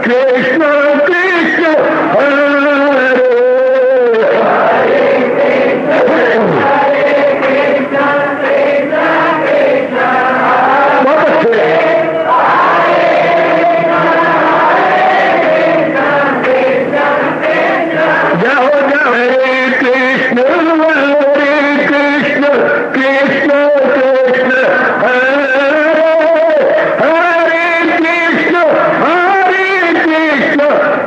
कृष्ण कृष्ण हरे बहुत अच्छे जाओ जाओ हरे कृष्ण कृष्ण कृष्ण हरे हरे कृष्ण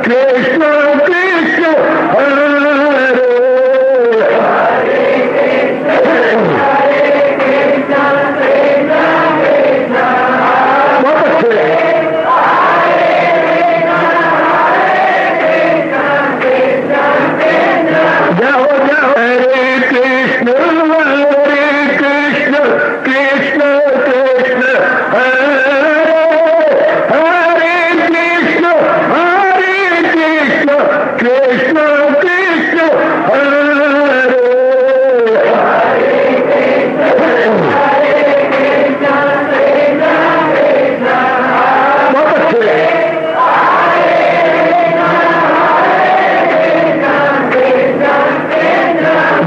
कृष्ण कृष्ण हरे बहुत अच्छे जाओ जाओ हरे कृष्ण कृष्ण कृष्ण हरे हरे कृष्ण कृष्ण कृष्ण हरे बहुत अच्छे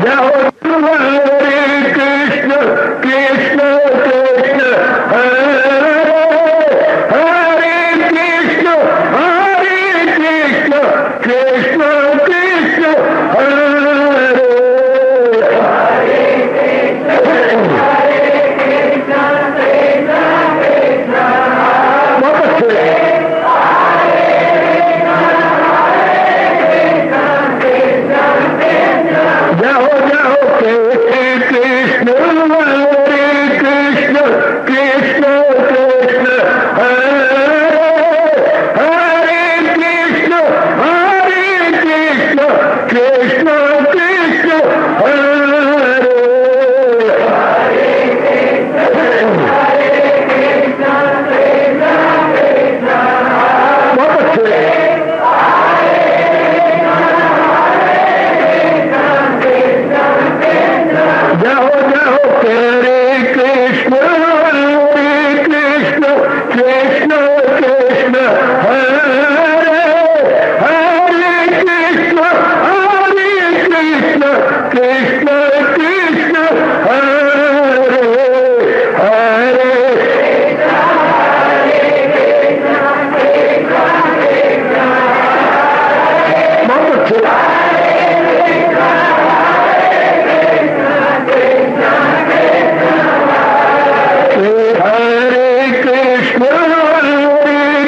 जाओ हरे कृष्ण कृष्ण हरे हरे कृष्ण कृष्ण कृष्ण हरे बहुत अच्छे जाओ जाओ हरे कृष्ण कृष्ण हरे हरे कृष्ण कृष्ण हरे बहुत अच्छे जाओ जाओ हरे कृष्ण कृष्ण हरे हरे कृष्ण कृष्ण हरे हरे बहुत अच्छे हरे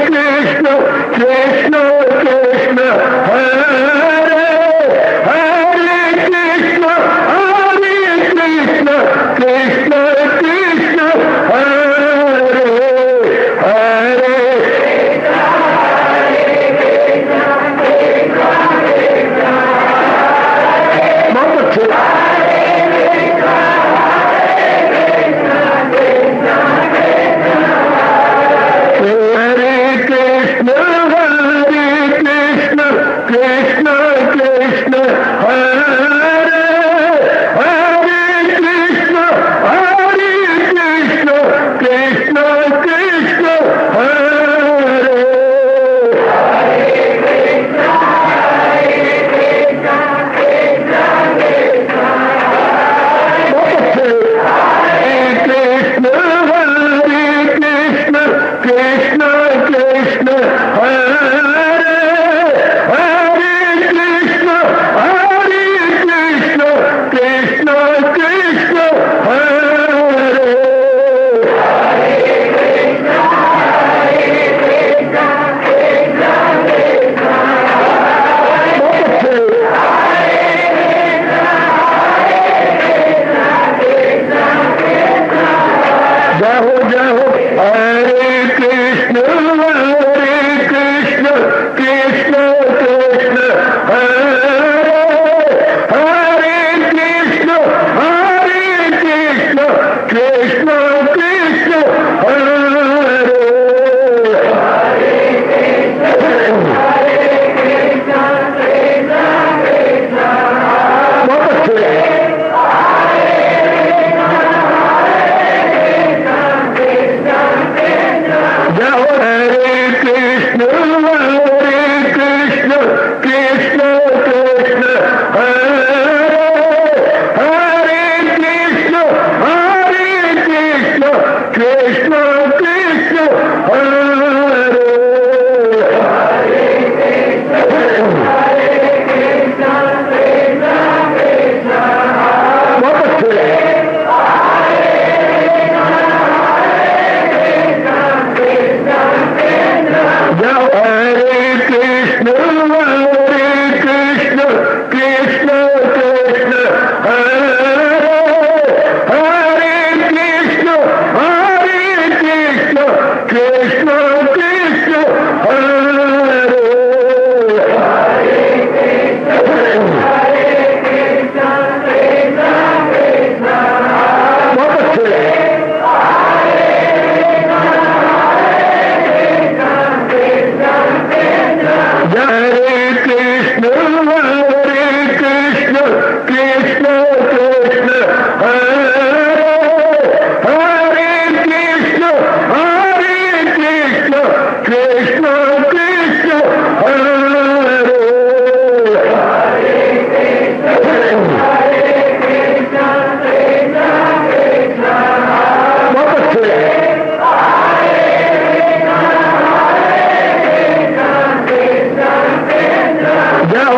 कृष्ण कृष्ण हरे हरे कृष्ण कृष्ण हरे हरे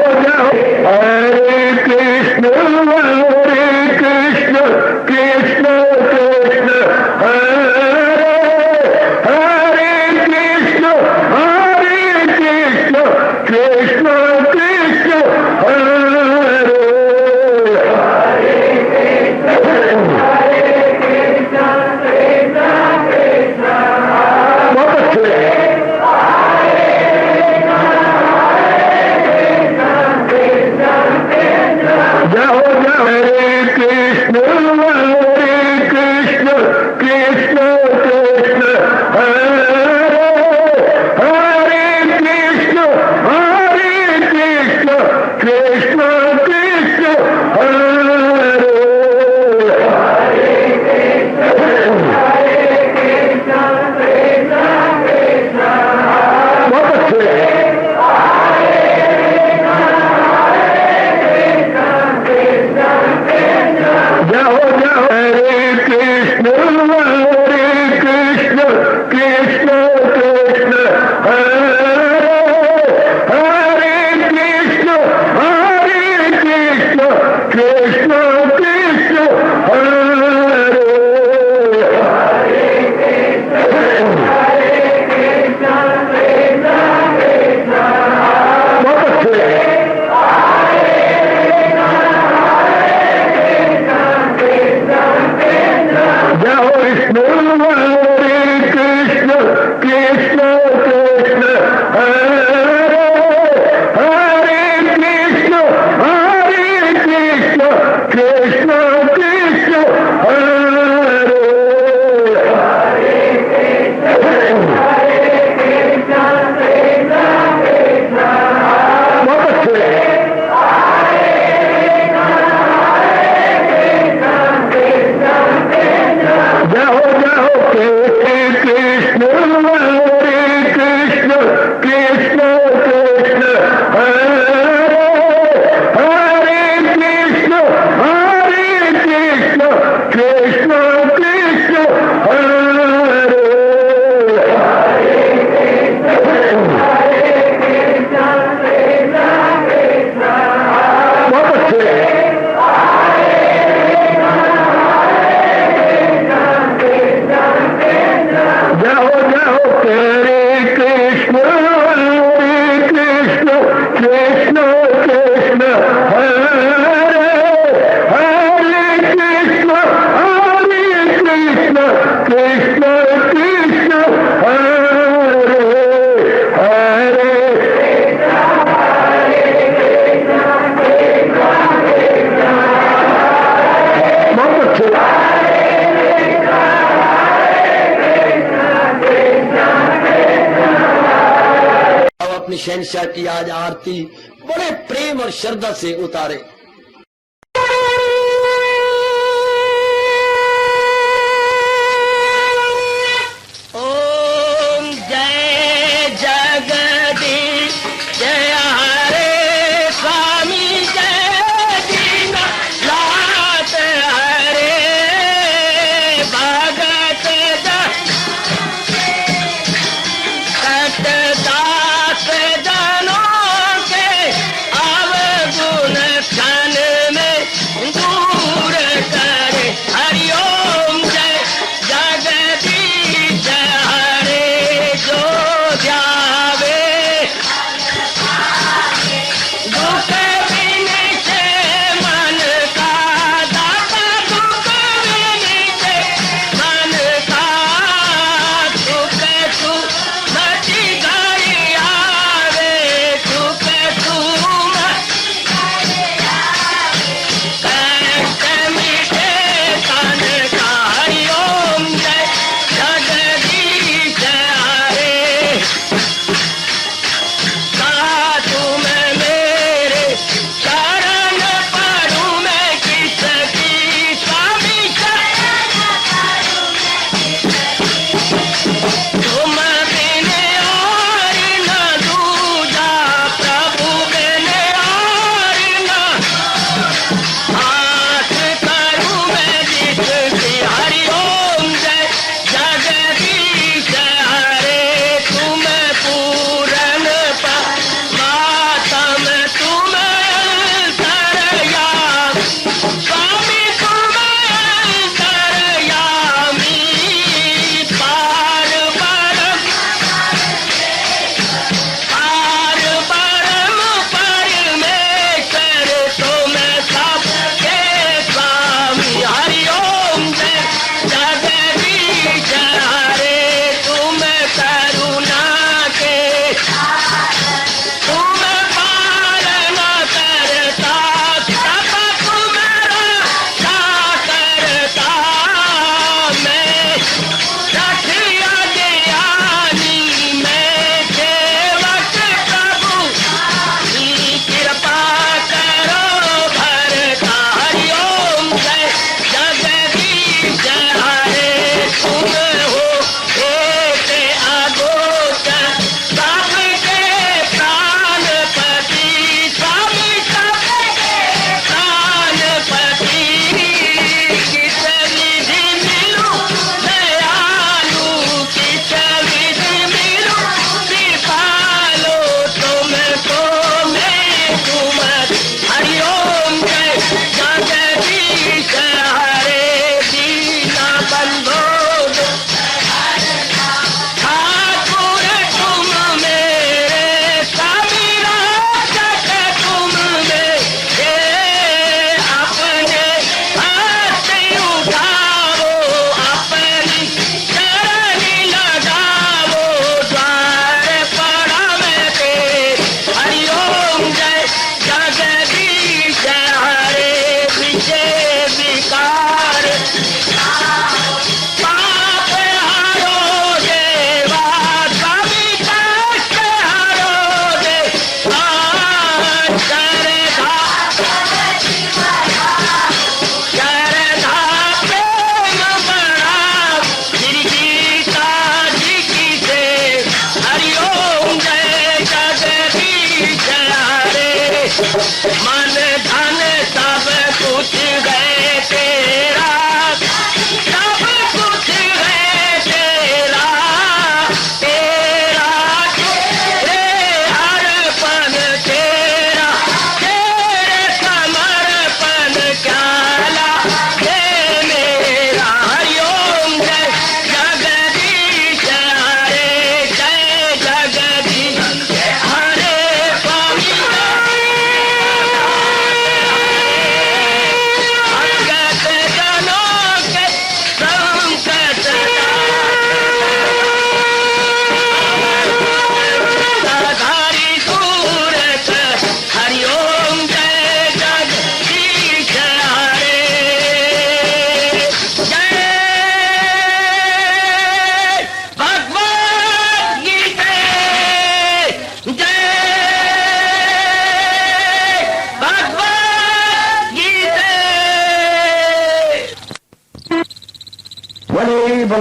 जाओ जाओ हरे कृष्ण कृष्ण कृष्ण हरे हरे कृष्ण कृष्ण कृष्ण हरे बहुत अच्छे जाओ जाओ हरे कृष्ण कृष्ण कृष्ण हरे हरे कृष्ण कृष्ण कृष्ण हरे बहुत अच्छे जाओ जाओ हरे कृष्ण कृष्ण कृष्ण हरे हरे कृष्ण कृष्ण कृष्ण हरे बहुत अच्छे जाओ विष्णु कृष्ण कृष्ण हरे हरे कृष्ण कृष्ण हरे बहुत अच्छे जाओ जाओ कृष्ण कृष्ण कृष्ण हरे हरे कृष्ण कृष्ण हरे बहुत अच्छे जाओ जाओ हरे कृष्ण कृष्ण हरे हरे कृष्ण कृष्ण हरे हरे बहुत अच्छे अपनी शहनशाह की आज आरती बड़े प्रेम और श्रद्धा से उतारे। ओम जय जगदीश जय हरे स्वामी जय दीनानाथ हरे भगत दास जनों के अवगुण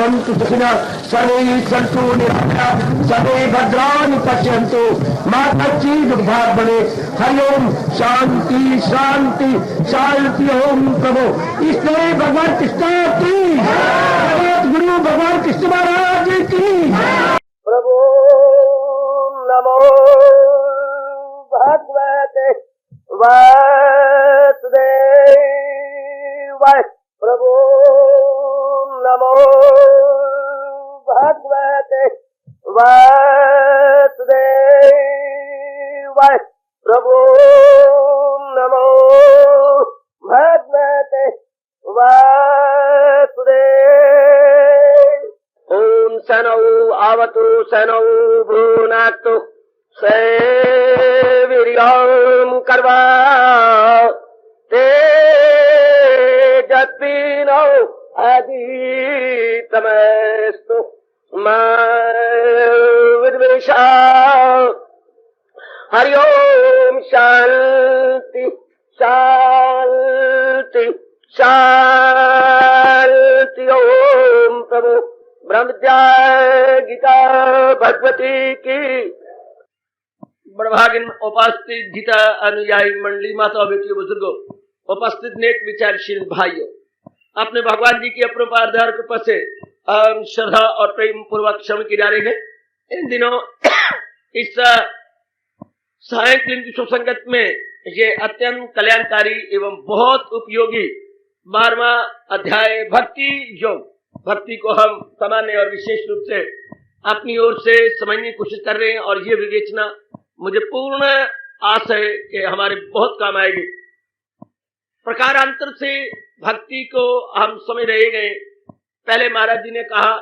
भवन्तु सुखिनः सर्वे सन्तु निरामयाः सर्वे भद्राणि पश्यन्तु मा कश्चित् दुर्भाग् भवेत्। हरि ओम शांति शांति शांति। ओम प्रभु इसलिए भगवान कृष्ण की जगत गुरु भगवान कृष्ण महाराज की प्रभु नमो भगवते वासुदेवाय। प्रभु नमो भगवते वासुदेवाय। प्रभु नमो भगवते वासुदेवाय। ओम सनौ आवतु सनौ भुनाक्तु सेवीर्यं कर्वा तेजस्विनो अधीतमस्तु मा विद्वेषा। हरि ओम शांति शांति शांति। ओम प्रभु ब्रह्म विद्या गीता भगवती की। बड़भागिन उपस्थित गीता अनुयायी मंडली, माता बेटियों, बुजुर्गों, उपस्थित नेक विचारशील भाइयों, अपने भगवान जी की अपरंपार दया कृपा से श्रद्धा और प्रेम पूर्वक क्षण की जा रही है। इन दिनों इस सायंकालीन की सुसंगत में ये अत्यंत कल्याणकारी एवं बहुत उपयोगी 12वां अध्याय भक्ति योग, भक्ति को हम सामान्य और विशेष रूप से अपनी ओर से समझने की कोशिश कर रहे हैं और ये विवेचना मुझे पूर्ण आस है कि हमारे बहुत काम आएगी। प्रकारांतर से भक्ति को हम समझ रहे गए। पहले महाराज जी ने कहा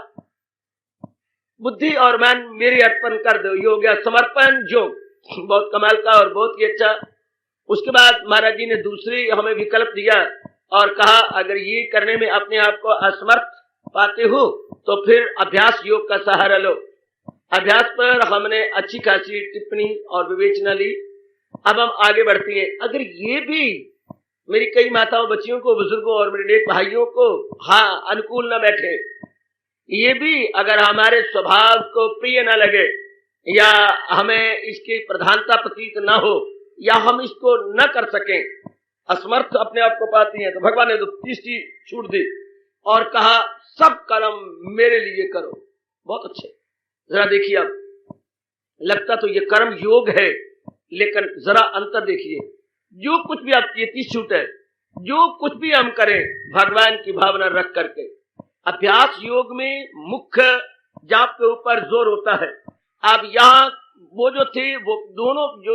बुद्धि और मन मेरी अर्पण कर दो, ये हो गया समर्पण योग, बहुत कमाल का और बहुत ही अच्छा। उसके बाद महाराज जी ने दूसरी हमें विकल्प दिया और कहा अगर ये करने में अपने आप को असमर्थ पाते हो तो फिर अभ्यास योग का सहारा लो। अभ्यास पर हमने अच्छी खासी टिप्पणी और विवेचना ली। अब हम आगे बढ़ते हैं। अगर ये भी मेरी कई माताओं, बच्चियों को, बुजुर्गों और मेरे नेक भाइयों को अनुकूल न बैठे, ये भी अगर हमारे स्वभाव को प्रिय न लगे या हमें इसकी प्रधानता प्रतीत न हो या हम इसको न कर सकें, असमर्थ अपने आप को पाती हैं, तो भगवान ने तो तीसरी छूट दी और कहा सब कर्म मेरे लिए करो। बहुत अच्छे, जरा देखिए, अब लगता तो ये कर्म योग है, लेकिन जरा अंतर देखिए। जो कुछ भी आपकी तीस छूट है, जो कुछ भी हम करें भगवान की भावना रख करके। अभ्यास योग में मुख्य जाप के ऊपर जोर होता है। अब यहाँ वो जो थे वो दोनों जो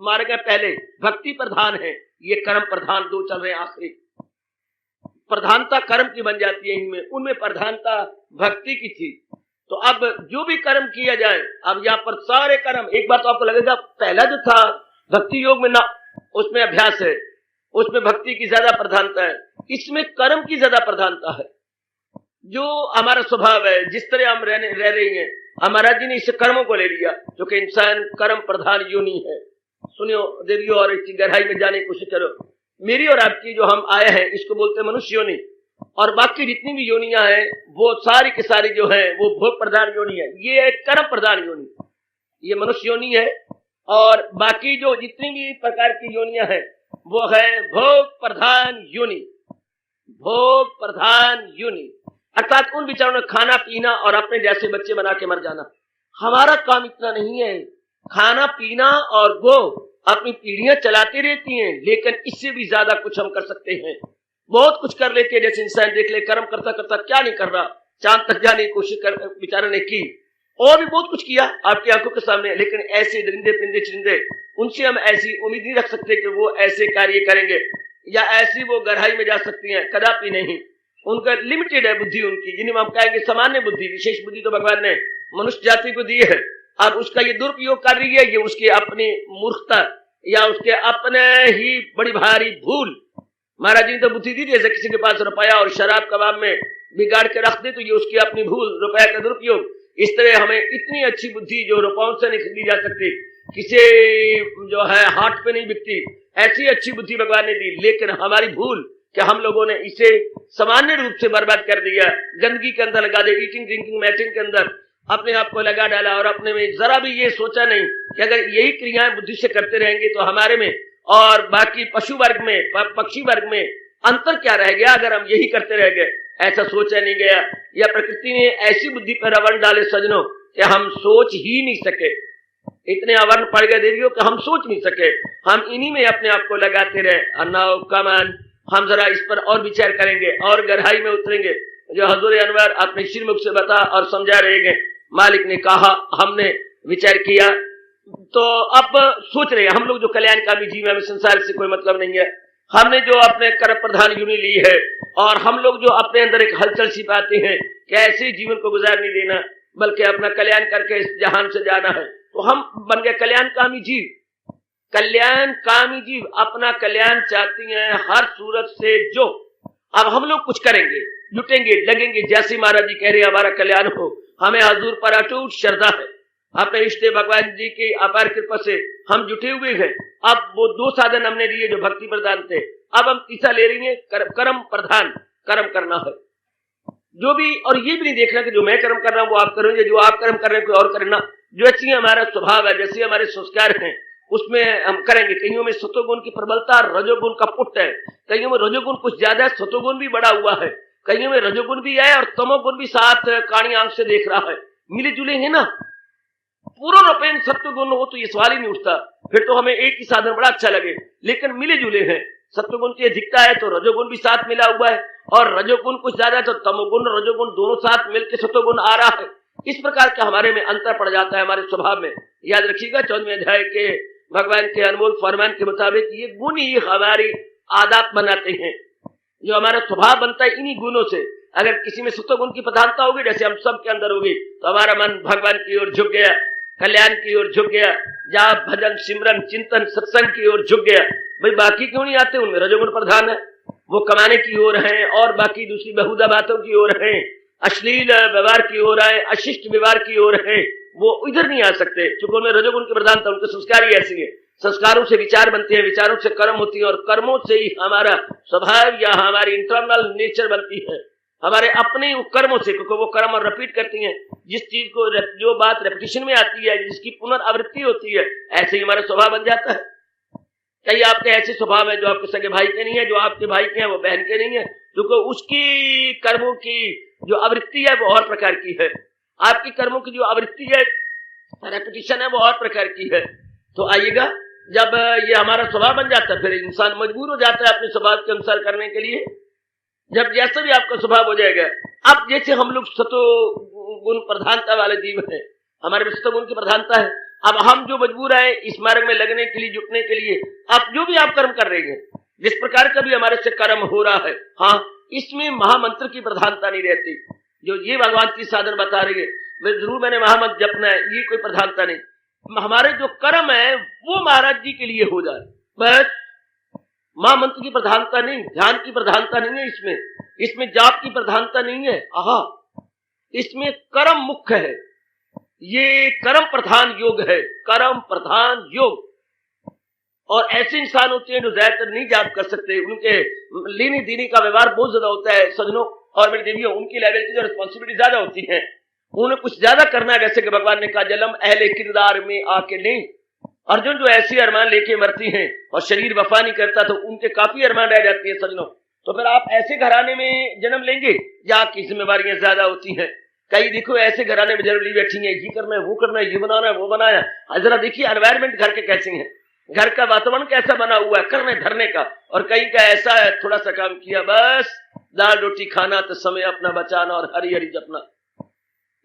मारे गए पहले भक्ति प्रधान है, ये कर्म प्रधान दो चल रहे हैं। आखिरी प्रधानता कर्म की बन जाती है इनमें, उनमें प्रधानता भक्ति की थी। तो अब जो भी कर्म किया जाए, अब यहाँ पर सारे कर्म, एक बार तो आपको लगेगा पहला जो था भक्ति योग में ना, उसमें अभ्यास है, उसमें भक्ति की ज्यादा प्रधानता है, इसमें कर्म की ज्यादा प्रधानता है। जो हमारा स्वभाव है, जिस तरह हम रह रहे हैं, हमारा जी ने इस कर्मों को ले लिया, जो कि इंसान कर्म प्रधान योनि है। सुनियो देवियों, और इसकी गहराई में जाने की कोशिश करो। मेरी और आपकी जो हम आए हैं इसको बोलते हैं मनुष्य योनि, और बाकी जितनी भी योनियां हैं वो सारी की सारी जो है वो भोग प्रधान योनि है। ये है कर्म प्रधान योनि, ये मनुष्य योनि है। और बाकी जो जितनी भी प्रकार की योनियां हैं वो है भोग प्रधान योनि, भोग प्रधान योनि, अर्थात उन विचारों में खाना पीना और अपने जैसे बच्चे बना के मर जाना। हमारा काम इतना नहीं है, खाना पीना और वो अपनी पीढ़ियां चलाती रहती हैं, लेकिन इससे भी ज्यादा कुछ हम कर सकते हैं, बहुत कुछ कर लेते हैं। जैसे इंसान देख ले, कर्म करता करता क्या नहीं कर रहा, चांद तक जाने की कोशिश कर बेचारे ने की, और भी बहुत कुछ किया आपकी आंखों के सामने। लेकिन ऐसे दरिंदे पिंदे चिंदे, उनसे हम ऐसी उम्मीद नहीं रख सकते कि वो ऐसे कार्य करेंगे या ऐसी वो गहराई में जा सकती हैं, कदापि नहीं। उनका लिमिटेड है बुद्धि उनकी, जिन्हें हम कहेंगे सामान्य बुद्धि। विशेष बुद्धि तो भगवान ने मनुष्य जाति को दी है, और उसका ये दुरुपयोग कर रही है, ये उसकी अपनी मूर्खता या उसके अपने ही बड़ी भारी भूल। महाराज जी ने तो बुद्धि दी थी, जैसे किसी के पास रुपया और शराब कबाब में बिगाड़ के रख दे तो ये उसकी अपनी भूल, रुपया का दुरुपयोग। इस तरह हमें इतनी अच्छी बुद्धि जो रुपयों से नहीं खरीदी जा सकती, किसी जो है हाट पे नहीं बिकती, ऐसी अच्छी बुद्धि भगवान ने दी। लेकिन हमारी भूल कि हम लोगों ने इसे सामान्य रूप से बर्बाद कर दिया, गंदगी के अंदर लगा दिया, ईटिंग ड्रिंकिंग मैटिंग के अंदर अपने आप को लगा डाला और अपने में जरा भी ये सोचा नहीं कि अगर यही क्रियाएं बुद्धि से करते रहेंगे तो हमारे में और बाकी पशु वर्ग में, पक्षी वर्ग में अंतर क्या रह गया अगर हम यही करते रह गए। ऐसा सोचा नहीं गया, या प्रकृति ने ऐसी बुद्धि पर आवरण डाले सजनों कि हम सोच ही नहीं सके, इतने आवरण पड़ गए देवियों कि हम सोच नहीं सके, हम इन्हीं में अपने आप को लगाते रहे। अन्नाओ कमान, हम जरा इस पर और विचार करेंगे और गहराई में उतरेंगे, जो हजूर अनवर अपने श्रीमुख से बता और समझा रहेंगे। मालिक ने कहा, हमने विचार किया, तो अब सोच रहे हैं हम लोग जो कल्याणकामी जीव है, संसार से कोई मतलब नहीं है, हमने जो अपने कर्म प्रधान यूनि ली है और हम लोग जो अपने अंदर एक हलचल सी पाते हैं कि ऐसे जीवन को गुजार नहीं देना बल्कि अपना कल्याण करके इस जहान से जाना है, तो हम बन गए कल्याणकामी जीव। कल्याणकामी जीव अपना कल्याण चाहती हैं हर सूरत से। जो अब हम लोग कुछ करेंगे, जुटेंगे, लगेंगे, जैसे महाराज जी कह रहे हैं हमारा कल्याण हो, हमें हजूर पर अटूट श्रद्धा है, अपने इष्ट भगवान जी की अपार कृपा से हम जुटे हुए हैं। अब वो दो साधन हमने लिए जो भक्ति प्रधान थे, अब हम तीसरा ले रही है कर्म प्रधान, कर्म करना है जो भी, और ये भी नहीं देखना कि जो मैं कर्म कर रहा हूं वो आप करेंगे, जो आप कर्म कर रहे हैं कोई और करना। जो अच्छी हमारा स्वभाव है, जैसे हमारे संस्कार हैं उसमें हम करेंगे। कईयों में सतोगुण की प्रबलता, रजोगुण का पुट है, कईयों में रजोगुण कुछ ज्यादा है, सतोगुण भी बड़ा हुआ है, कईयों में रजोगुण भी है और तमोगुण भी साथ काणी आंख से देख रहा है। मिले जुले हैं ना, पूर्ण रूपेण सत्वगुण हो तो ये सवाल ही नहीं उठता, फिर तो हमें एक ही साधन बड़ा अच्छा लगे, लेकिन मिले जुले हैं। सत्वगुण की अधिकता है तो रजोगुण भी साथ मिला हुआ है, और रजोगुण कुछ ज्यादा है तो तमोगुण रजोगुण दोनों साथ मिलकर सत्वगुण आ रहा है। इस प्रकार का हमारे में अंतर पड़ जाता है हमारे स्वभाव में। याद रखिएगा 14वें अध्याय के भगवान के अनमोल फरमान के मुताबिक ये गुण ही हमारी आदत बनाते हैं, जो हमारा स्वभाव बनता है इन्हीं गुणों से। अगर किसी में सत्वगुण की प्रधानता होगी, जैसे हम सब के अंदर होगी, तो हमारा मन भगवान की ओर झुक गया, कल्याण की ओर झुक गया, जाप भजन सिमरन चिंतन सत्संग की ओर झुक गया। भाई बाकी क्यों नहीं आते, उनमें रजोगुण प्रधान है, वो कमाने की ओर हैं और बाकी दूसरी बेहुदा बातों की ओर हैं, अश्लील व्यवहार की ओर आए, अशिष्ट व्यवहार की ओर है, वो इधर नहीं आ सकते क्योंकि उनमें रजोगुण की प्रधानता, उनके संस्कार ही ऐसी है। संस्कारों से विचार बनते हैं, विचारों से कर्म होती है और कर्मों से ही हमारा स्वभाव या हमारी इंटरनल नेचर बनती है, हमारे अपने कर्मों से, क्योंकि वो कर्म और रिपीट करती हैं। जिस चीज को जो बात रेपिटेशन में आती है, जिसकी पुनरावृत्ति होती है, ऐसे ही हमारा स्वभाव बन जाता है। कई आपके ऐसे स्वभाव है जो आपके सगे भाई के नहीं है, जो आपके भाई के हैं वो बहन के नहीं है, क्योंकि उसकी कर्मों की जो आवृत्ति है वो और प्रकार की है, आपकी कर्मों की जो आवृत्ति है, रेपिटेशन है, वो और प्रकार की है। तो आइएगा, जब ये हमारा स्वभाव बन जाता है फिर इंसान मजबूर हो जाता है अपने स्वभाव के अनुसार करने के लिए। जब जैसा भी आपका स्वभाव हो जाएगा, अब जैसे हम लोग सतोगुण प्रधानता वाले जीव हैं, हमारे में सतोगुण की प्रधानता है, अब हम जो मजबूर है इस मार्ग में लगने के लिए, जुटने के लिए, अब जो भी आप कर्म कर रहे हैं, जिस प्रकार का भी हमारे से कर्म हो रहा है, हाँ, इसमें महामंत्र की प्रधानता नहीं रहती। जो ये भगवान की साधन बता रही है, वे जरूर मैंने महामंत्र जपना है, ये कोई प्रधानता नहीं। हमारे जो कर्म है वो महाराज जी के लिए हो जाए बस, महामंत्र की प्रधानता नहीं, ध्यान की प्रधानता नहीं है, इसमें जाप की प्रधानता नहीं है, आहा, इसमें कर्म मुख्य है, ये कर्म प्रधान योग है, कर्म प्रधान योग। और ऐसे इंसान होते हैं जो ज्यादातर नहीं जाप कर सकते, उनके लेने देने का व्यवहार बहुत ज्यादा होता है सजनों और मेरी देवियों, उनकी लेवल की जो रिस्पॉन्सिबिलिटी ज्यादा होती है, उन्हें कुछ ज्यादा करना है। जैसे कि भगवान ने कहा, जलम अहले किरदार में आके नहीं। अर्जुन जो ऐसे अरमान लेके मरती हैं और शरीर वफा नहीं करता, तो उनके काफी अरमान रह जाती है सजनों। तो फिर आप ऐसे घराने में जन्म लेंगे जहाँ की जिम्मेवारियां ज्यादा होती हैं। कई देखो ऐसे घराने में जन्म ली बैठी है, ये करना है, वो करना है, ये बनाना है, वो बनाया। जरा देखिए एनवायरमेंट घर के कैसे हैं, घर का वातावरण कैसा बना हुआ है करने धरने का। और कहीं का ऐसा है, थोड़ा सा काम किया बस, दाल रोटी खाना तो समय अपना बचाना और हरी हरी जपना।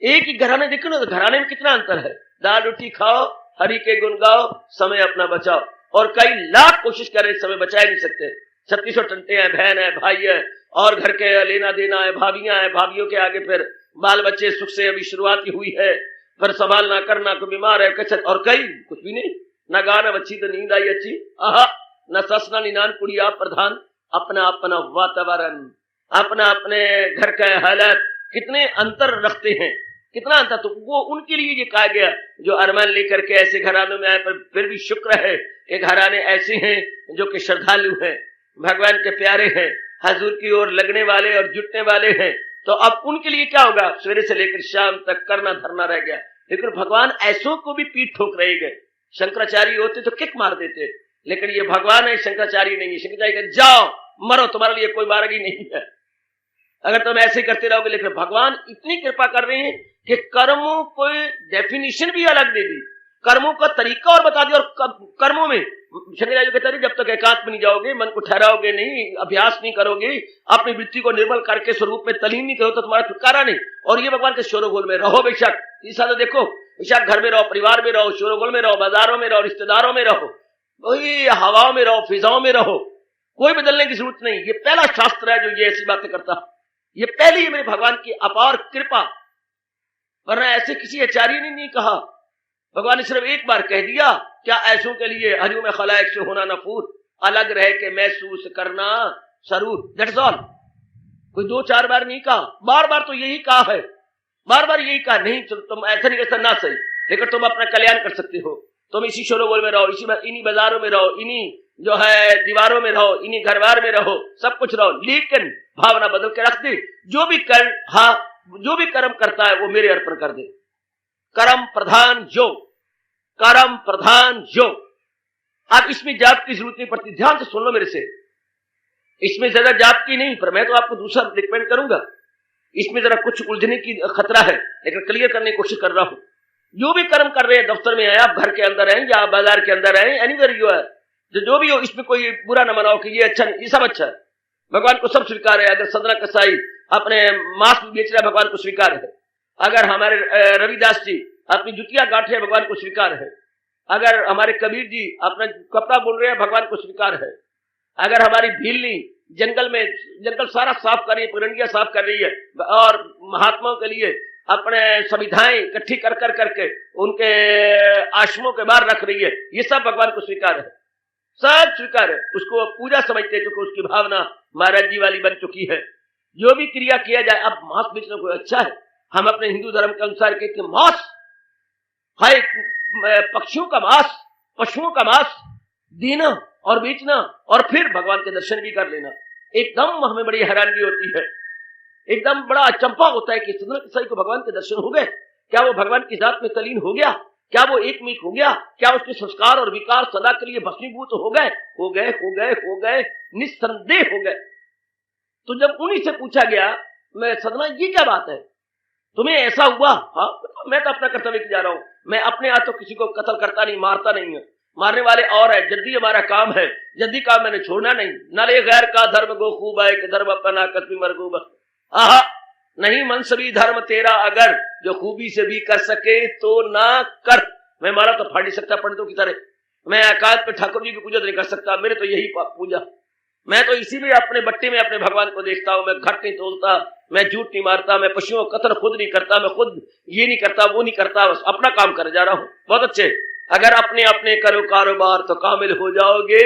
एक ही घराने देखो ना, तो घराने में कितना अंतर है, दाल रोटी खाओ, हरि के गुण गाओ, समय अपना बचाओ। और कई लाख कोशिश करें, समय बचा नहीं सकते। 3600 टंटे हैं, बहन है, भाई है, और घर के लेना देना है, भाभियां हैं, भाभियों के आगे फिर बाल बच्चे, सुख से अभी शुरुआत ही हुई है, फिर संभालना करना, कोई बीमार है, कचर, और कई कुछ भी नहीं, न गाना बच्ची तो नींद आई अच्छी, आहा, न ससना निनान कुड़िया प्रधान, अपना अपना वातावरण, अपना अपने घर का हालत, कितने अंतर रखते हैं, कितना अंतर। तो वो उनके लिए ये कहा गया जो अरमान लेकर के ऐसे घरानों में आए। पर फिर भी शुक्र है कि घराने ऐसे हैं जो कि श्रद्धालु हैं, भगवान के प्यारे हैं, हजूर की ओर लगने वाले और जुटने वाले हैं, तो अब उनके लिए क्या होगा? सवेरे से लेकर शाम तक करना धरना रह गया। लेकिन भगवान ऐसों को भी पीठ ठोक रहे गए। शंकराचार्य होते तो किक मार देते, लेकिन ये भगवान है, शंकराचार्य नहीं है। शंकराचार्य कहते जाओ मरो, तुम्हारे लिए कोई मार्ग ही नहीं है अगर तुम ऐसे करते रहोगे। लेकिन भगवान इतनी कृपा कर रहे हैं कि कर्मों को डेफिनेशन भी अलग दे दी, कर्मों का तरीका और बता दिया। और कर्मों में शंकराचार्य कहते हैं जब तक एकांत में नहीं जाओगे, मन को ठहराओगे नहीं, अभ्यास नहीं करोगे, अपनी वृत्ति को निर्मल करके स्वरूप में तलीन नहीं करो, तो तुम्हारा छुटकारा नहीं। और ये भगवान के शोरोगोल में रहो बेशक, ऐसा तो देखो, बेशक घर में रहो, परिवार में रहो, शोरोगोल में रहो, बाजारों में रहो, रिश्तेदारों में रहो, वही हवाओं में रहो, फिजाओं में रहो, कोई बदलने की जरूरत नहीं। ये पहला शास्त्र है जो ये ऐसी बातें करता। ये पहली है मेरे भगवान की अपार कृपा, वरना ऐसे किसी आचार्य ने नहीं कहा। भगवान ने सिर्फ एक बार कह दिया, क्या ऐसों के लिए हरियों में खलायक से होना नफूर, अलग रह के महसूस करना सरूर, दैट्स ऑल। कोई 2-4 बार नहीं कहा, बार बार तो यही कहा है, बार बार यही कहा। नहीं तुम ऐसा नहीं, ऐसा ना सही, लेकिन तुम अपना कल्याण कर सकते हो। तुम इसी शोरोगोल में रहो, इन्हीं बाजारों में रहो, इन्हीं जो है दीवारों में रहो, इन्हीं घरबार में रहो, सब कुछ रहो, लेकिन भावना बदल के रख दे। जो भी कर्म करता है वो मेरे अर्पण कर दे। कर्म प्रधान योग, कर्म प्रधान योग। अब इसमें जाप की जरूरत नहीं पड़ती, ध्यान से सुन लो मेरे से। इसमें ज्यादा जाप की नहीं, पर मैं तो आपको दूसरा रिकमेंड करूंगा। इसमें जरा कुछ उलझने की खतरा है, लेकिन क्लियर करने की कोशिश कर रहा हूं। जो भी कर्म कर रहे हैं, दफ्तर में आए, आप घर के अंदर हैं या बाजार के अंदर हैं, एनीवेयर यू आर, जो भी हो, इसमें कोई बुरा न मनाओ कि ये अच्छा नहीं, ये सब अच्छा है। भगवान को सब स्वीकार है। अगर सदना कसाई अपने मांस बेच रहा है, भगवान को स्वीकार है। अगर हमारे रविदास जी अपनी जुतियां गांठ है, भगवान को स्वीकार है। अगर हमारे कबीर जी अपना कपड़ा बुन रहे हैं, भगवान को स्वीकार है। अगर हमारी भीलनी जंगल सारा साफ कर रही है, पगडंडियां साफ कर रही है, और महात्माओं के लिए अपने संविधाएं इकट्ठी कर करके उनके आश्रमों के बाहर रख रही है, ये सब भगवान को स्वीकार है, सब स्वीकार है। उसको पूजा समझते हैं, क्योंकि उसकी भावना महाराज जी वाली बन चुकी है। जो भी क्रिया किया जाए, अब मांस बेचना कोई अच्छा है? हम अपने हिंदू धर्म के अनुसार कहते हैं मांस है, पक्षियों का मांस, पशुओं का मांस देना और बेचना, और फिर भगवान के दर्शन भी कर लेना। एकदम हमें बड़ी हैरानगी होती है, एकदम बड़ा अचंपा होता है कि सदना कसाई को भगवान के दर्शन हो गए। क्या वो भगवान की जात में तलीन हो गया? क्या वो एक मिनट हो गया? क्या उसके संस्कार और विकार सदा के लिए भस्मीभूत हो गए? हो गए, निस्संदेह हो गए। तो जब उन्हीं से पूछा गया, मैं सदना ये क्या बात है, तुम्हें ऐसा हुआ? हाँ, मैं तो अपना कर्तव्य जा रहा हूं। मैं अपने हाथों किसी को कत्ल करता नहीं, मारता नहीं है, मारने वाले और है। जद्दी हमारा काम है, जद्दी काम मैंने छोड़ना नहीं। नाले गैर का धर्म गो खूब है, धर्म अपना कस्बी मरगूब। आहा, नहीं मनसबी धर्म तेरा अगर, जो खूबी से भी कर सके तो ना कर। मैं मारा तो फाड़ नहीं सकता पंडितों की तरह, मैं एकांत पे ठाकुर जी की पूजा नहीं कर सकता, मेरे तो यही पूजा। मैं तो इसी में अपने बट्टे में अपने भगवान को देखता हूं। मैं घट नहीं तोलता, मैं झूठ नहीं मारता, मैं पशुओं का कत्ल खुद नहीं करता, मैं खुद ये नहीं करता, वो नहीं करता, बस अपना काम कर जा रहा हूं। बहुत अच्छे, अगर अपने अपने करो कारोबार तो कामिल हो जाओगे।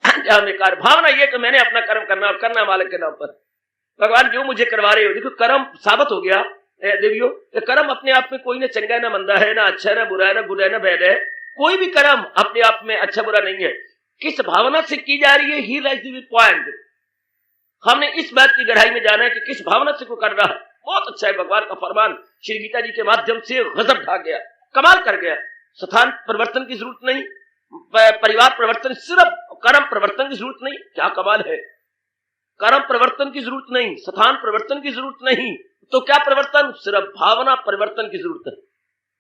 भावना ये कि मैंने अपना कर्म करना और करना मालिक के नाम पर। भगवान जो मुझे करवा रहे हो, देखो कर्म साबित हो गया देवियों, कर्म अपने आप में कोई ना चंगा है, ना मंदा है, ना अच्छा है, ना बुरा है, ना गुड है, ना बैड है। कोई भी कर्म अपने आप में अच्छा बुरा नहीं है, किस भावना से की जा रही है, ही लाइज द पॉइंट। हमने इस बात की गहराई में जाना है कि किस भावना से को कर रहा है। बहुत अच्छा है, भगवान का फरमान श्री गीता जी के माध्यम से गजब ढा गया, कमाल कर गया। स्थान परिवर्तन की जरूरत नहीं, परिवार परिवर्तन, सिर्फ कर्म परिवर्तन की जरूरत नहीं। क्या कमाल है, कर्म परिवर्तन की जरूरत नहीं, स्थान परिवर्तन की जरूरत नहीं, तो क्या परिवर्तन? सिर्फ भावना परिवर्तन की जरूरत है।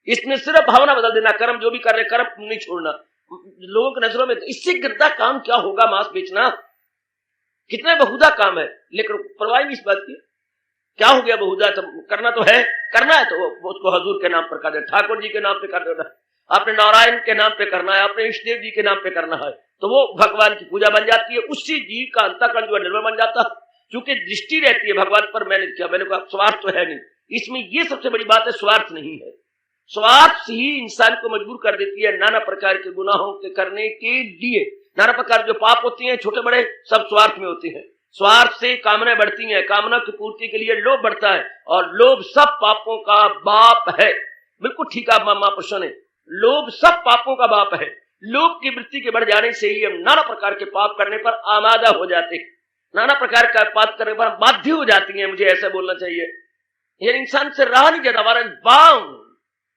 इसमें सिर्फ भावना बदल देना, कर्म जो भी कर रहे कर्म नहीं छोड़ना। लोगों की नजरों में इससे गिरदा काम क्या होगा, मांस बेचना कितना बहुधा काम है, लेकिन परवाह नहीं इस बात की। क्या हो गया बहुधा? तो करना तो है, करना है तो उसको हजूर के नाम पर कर दे, ठाकुर जी के नाम पे कर देना, अपने नारायण के नाम पे करना है, अपने इष्ट देव जी के नाम पे करना है, तो वो भगवान की पूजा बन जाती है। उसी जीव का अंतःकरण जो है निर्मल बन जाता है, क्योंकि दृष्टि रहती है भगवान पर। मैंने किया, मैंने कहा स्वार्थ तो है नहीं इसमें। ये सबसे बड़ी बात है, स्वार्थ नहीं है। स्वार्थ ही इंसान को मजबूर कर देती है नाना प्रकार के गुनाहों के करने के लिए। नाना प्रकार जो पाप होती हैं, छोटे बड़े, सब स्वार्थ में होते हैं। स्वार्थ से कामनाएं बढ़ती हैं, कामना की पूर्ति के लिए लोभ बढ़ता है, और लोभ सब पापों का बाप है। बिल्कुल ठीक है महापुरुषों ने, लोभ सब पापों का बाप है। लोभ की वृत्ति के बढ़ जाने से ही हम नाना प्रकार के पाप करने पर आमादा हो जाते हैं। नाना प्रकार का बात करने पर बाध्य हो जाती हैं, मुझे ऐसा बोलना चाहिए। ये इंसान से रहा नहीं जाता, हमारा बाउंड।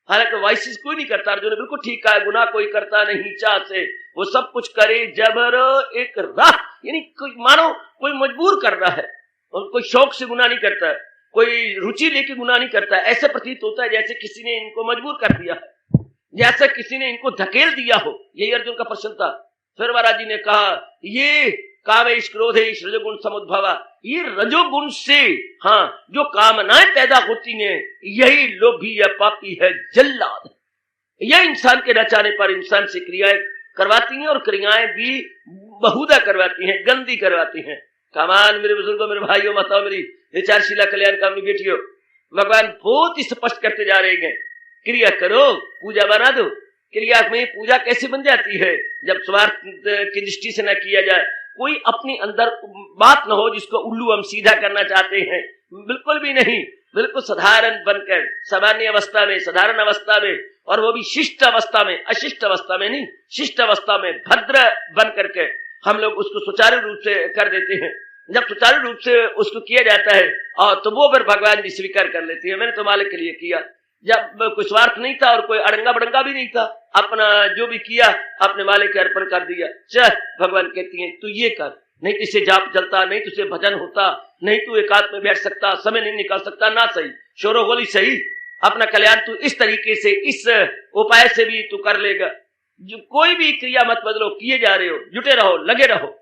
हालांकि वाइसिस कोई नहीं करता, जो ने बिल्कुल ठीक कहा, गुनाह कोई करता नहीं चाह से, वो सब कुछ करे जबर एक राह, यानी मानो कोई मजबूर कर रहा है, और कोई शौक से गुनाह नहीं करता है, कोई रुचि लेके गुनाह नहीं करता है। ऐसे प्रतीत होता है जैसे किसी ने इनको मजबूर कर दिया है, जैसे किसी ने इनको धकेल दिया हो। यही अर्जुन का प्रश्न था। फिर महाराज जी ने कहा, ये कामेश क्रोधेश रजोगुण समुद्भवा, ये रजोगुण से हाँ जो कामनाएं पैदा होती हैं, यही लोभी या पापी है, जल्लाद। यह इंसान के नचाने पर इंसान से क्रियाएं करवाती हैं, और क्रियाएं भी बहुधा करवाती हैं, गंदी करवाती हैं। कमान मेरे बुजुर्गों, मेरे भाइयों, माताओं, मेरी विचारशीला कल्याण कामनी बेटियों, भगवान बहुत ही स्पष्ट करते जा रहे हैं, क्रिया करो, पूजा बना दो। क्रिया में पूजा कैसे बन जाती है? जब स्वार्थ की दृष्टि से न किया जाए, कोई अपने अंदर बात न हो जिसको उल्लू हम सीधा करना चाहते हैं, बिल्कुल भी नहीं। बिल्कुल साधारण बनकर, सामान्य अवस्था में, साधारण अवस्था में, और वो भी शिष्ट अवस्था में, अशिष्ट अवस्था में नहीं, शिष्ट अवस्था में भद्र बन करके हम लोग उसको सुचारू रूप से कर देते हैं। जब सुचारू रूप से उसको किया जाता है और तो वो फिर भगवान भी स्वीकार कर लेती है, मैंने तो मालिक के लिए किया। जब कोई स्वार्थ नहीं था और कोई अड़ंगा बड़ंगा भी नहीं था, अपना जो भी किया अपने मालिक के अर्पण कर दिया। चल, भगवान कहती है तू ये कर, नहीं तुझसे जाप चलता, नहीं तुझसे भजन होता, नहीं तू एकांत में बैठ सकता, समय नहीं निकाल सकता, ना सही, शोरो गोली सही, अपना कल्याण तू इस तरीके से, इस उपाय से भी तू कर लेगा। जो कोई भी क्रिया मत बदलो, किए जा रहे हो, जुटे रहो, लगे रहो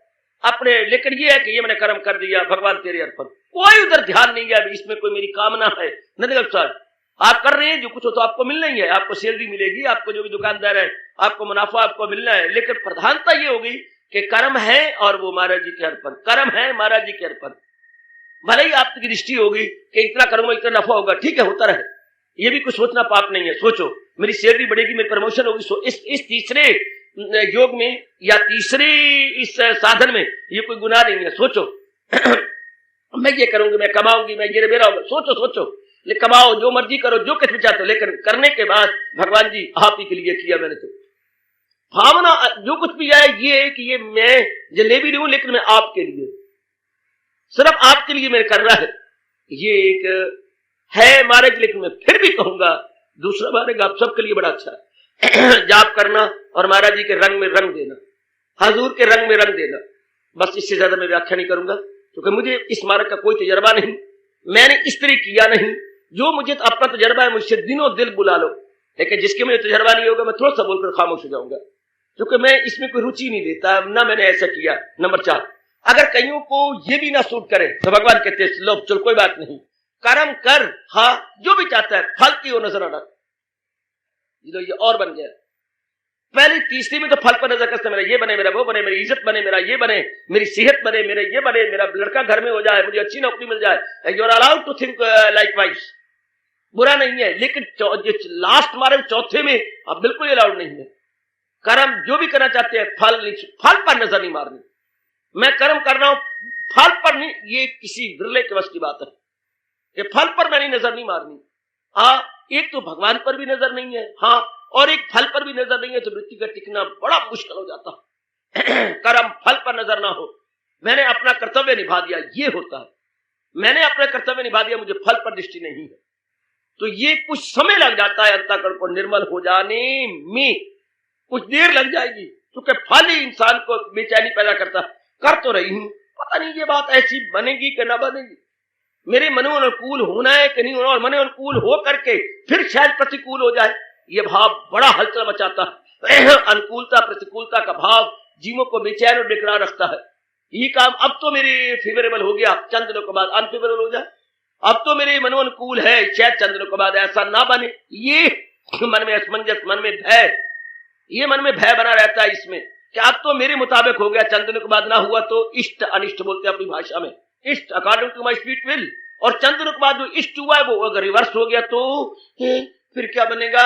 अपने। लेकिन ये है कि ये मैंने कर्म कर दिया, भगवान तेरे अर्पण, कोई उधर ध्यान नहीं गया, इसमें कोई मेरी कामना है नहीं। सर आप कर रहे हैं, जो कुछ हो तो आपको मिलना ही है, आपको सैलरी मिलेगी, आपको जो भी दुकानदार है आपको मुनाफा आपको मिलना है। लेकिन प्रधानता ये होगी कि कर्म है और वो महाराज जी के अर्पण, कर्म है महाराज जी के अर्पण। भले ही आपकी दृष्टि होगी कि इतना करूंगा इतना नफा होगा, ठीक है, होता रहे, ये भी कुछ सोचना पाप नहीं है। सोचो मेरी सैलरी बढ़ेगी, मेरी प्रमोशन होगी, इस तीसरे योग में या तीसरे इस साधन में ये कोई गुनाह नहीं है। सोचो मैं ये करूंगी, मैं कमाऊंगी, मैं ये मेरा होगा, सोचो सोचो, कमाओ, जो मर्जी करो, जो कुछ भी चाहते हो, लेकिन करने के बाद भगवान जी आप ही के लिए किया मैंने। तो भावना जो कुछ भी है ये है कि ये मैं जलेबी नहीं हूं, लेकिन मैं आपके लिए, सिर्फ आपके लिए मैंने करना है। ये एक है मार्ग, लेकिन मैं फिर भी कहूंगा दूसरा मार्ग आप सबके लिए बड़ा अच्छा है। जाप करना और महाराज जी के रंग में रंग देना, हजूर के रंग में रंग देना, बस इससे ज्यादा मैं व्याख्या नहीं करूंगा, क्योंकि मुझे इस मार्ग का कोई तजर्बा नहीं, मैंने इस तरह किया नहीं। जो मुझे तो अपना तजर्बा है, मुझसे दिनों दिल बुला लो, लेकिन जिसके मुझे तजर्बा नहीं होगा मैं थोड़ा सा बोलकर खामोश हो जाऊंगा, क्योंकि मैं इसमें कोई रुचि नहीं लेता, ना मैंने ऐसा किया। नंबर 4, अगर कईयों को ये भी ना सूट करे तो भगवान कहते हैं लो चल कोई बात नहीं, कर्म कर, हाँ जो भी चाहता है, फल की ओर नजर आना। ये और बन गया। पहले तीसरी में तो फल पर नजर करते, मेरा ये बने, मेरा वो बने, मेरी इज्जत बने, मेरा ये बने, मेरी सेहत बने, मेरे ये बने, मेरा लड़का घर में हो जाए, मुझे अच्छी नौकरी मिल जाए। You are allowed to think likewise, बुरा नहीं है, लेकिन लास्ट मारे चौथे में अब बिल्कुल अलाउड नहीं है। कर्म जो भी करना चाहते हैं, फल पर नजर नहीं मारनी। मैं कर्म कर रहा हूं, फल पर नहीं, ये किसी विरले के वश की बात है कि फल पर मैंने नजर नहीं मारनी। हाँ, एक तो भगवान पर भी नजर नहीं है, हाँ, और एक फल पर भी नजर नहीं है, तो वृत्ति का टिकना बड़ा मुश्किल हो जाता है। कर्म फल पर नजर ना हो, मैंने अपना कर्तव्य निभा दिया, ये होता है। मैंने अपना कर्तव्य निभा दिया, मुझे फल पर दृष्टि नहीं है, तो ये कुछ समय लग जाता है अंतःकरण को निर्मल हो जाने में, कुछ देर लग जाएगी, क्योंकि फल ही इंसान को बेचैनी पैदा करता। कर तो रही हूं, पता नहीं ये बात ऐसी बनेगी कि ना बनेगी, मेरे मनो अनुकूल होना है कि नहीं होना, और मनो अनुकूल हो करके फिर शायद प्रतिकूल हो जाए, ये भाव बड़ा हलचल मचाता है। अनुकूलता प्रतिकूलता का भाव जीवों को बेचैन और बेकरार रखता है। ये काम अब तो मेरे फेवरेबल हो गया, चंद दिनों के बाद अनफेवरेबल हो जाए, अब तो मेरे मनो अनुकूल है, शायद चंद दिनों के बाद ऐसा ना बने। ये मन में असमंजस, मन में भय, ये मन में भय बना रहता है इसमें कि अब तो मेरे मुताबिक हो गया, चंद दिनों के बाद ना हुआ तो इष्ट अनिष्ट बोलते हैं अपनी भाषा में, इष्ट according to my sweet will, और चंद दिनों के बाद जो इष्ट हुआ है वो अगर रिवर्स हो गया तो फिर क्या बनेगा।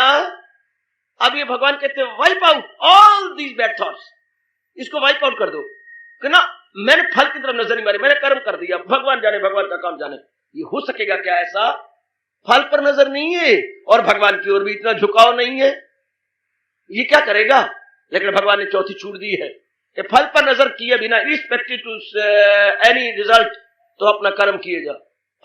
अब ये भगवान कहते हैं wipe out all these bad thoughts, इसको वाइप आउट कर दो कि ना मैंने फल की तरफ नजर नहीं मारी, मैंने कर्म कर दिया, भगवान जाने, भगवान का काम जाने। ये हो सकेगा क्या ऐसा? फल पर नजर नहीं है और भगवान की ओर भी इतना झुकाव नहीं है, ये क्या करेगा? लेकिन भगवान ने चौथी छूट दी है कि फल पर नजर किए बिना irrespective टू एनी रिजल्ट तो अपना कर्म किए जा,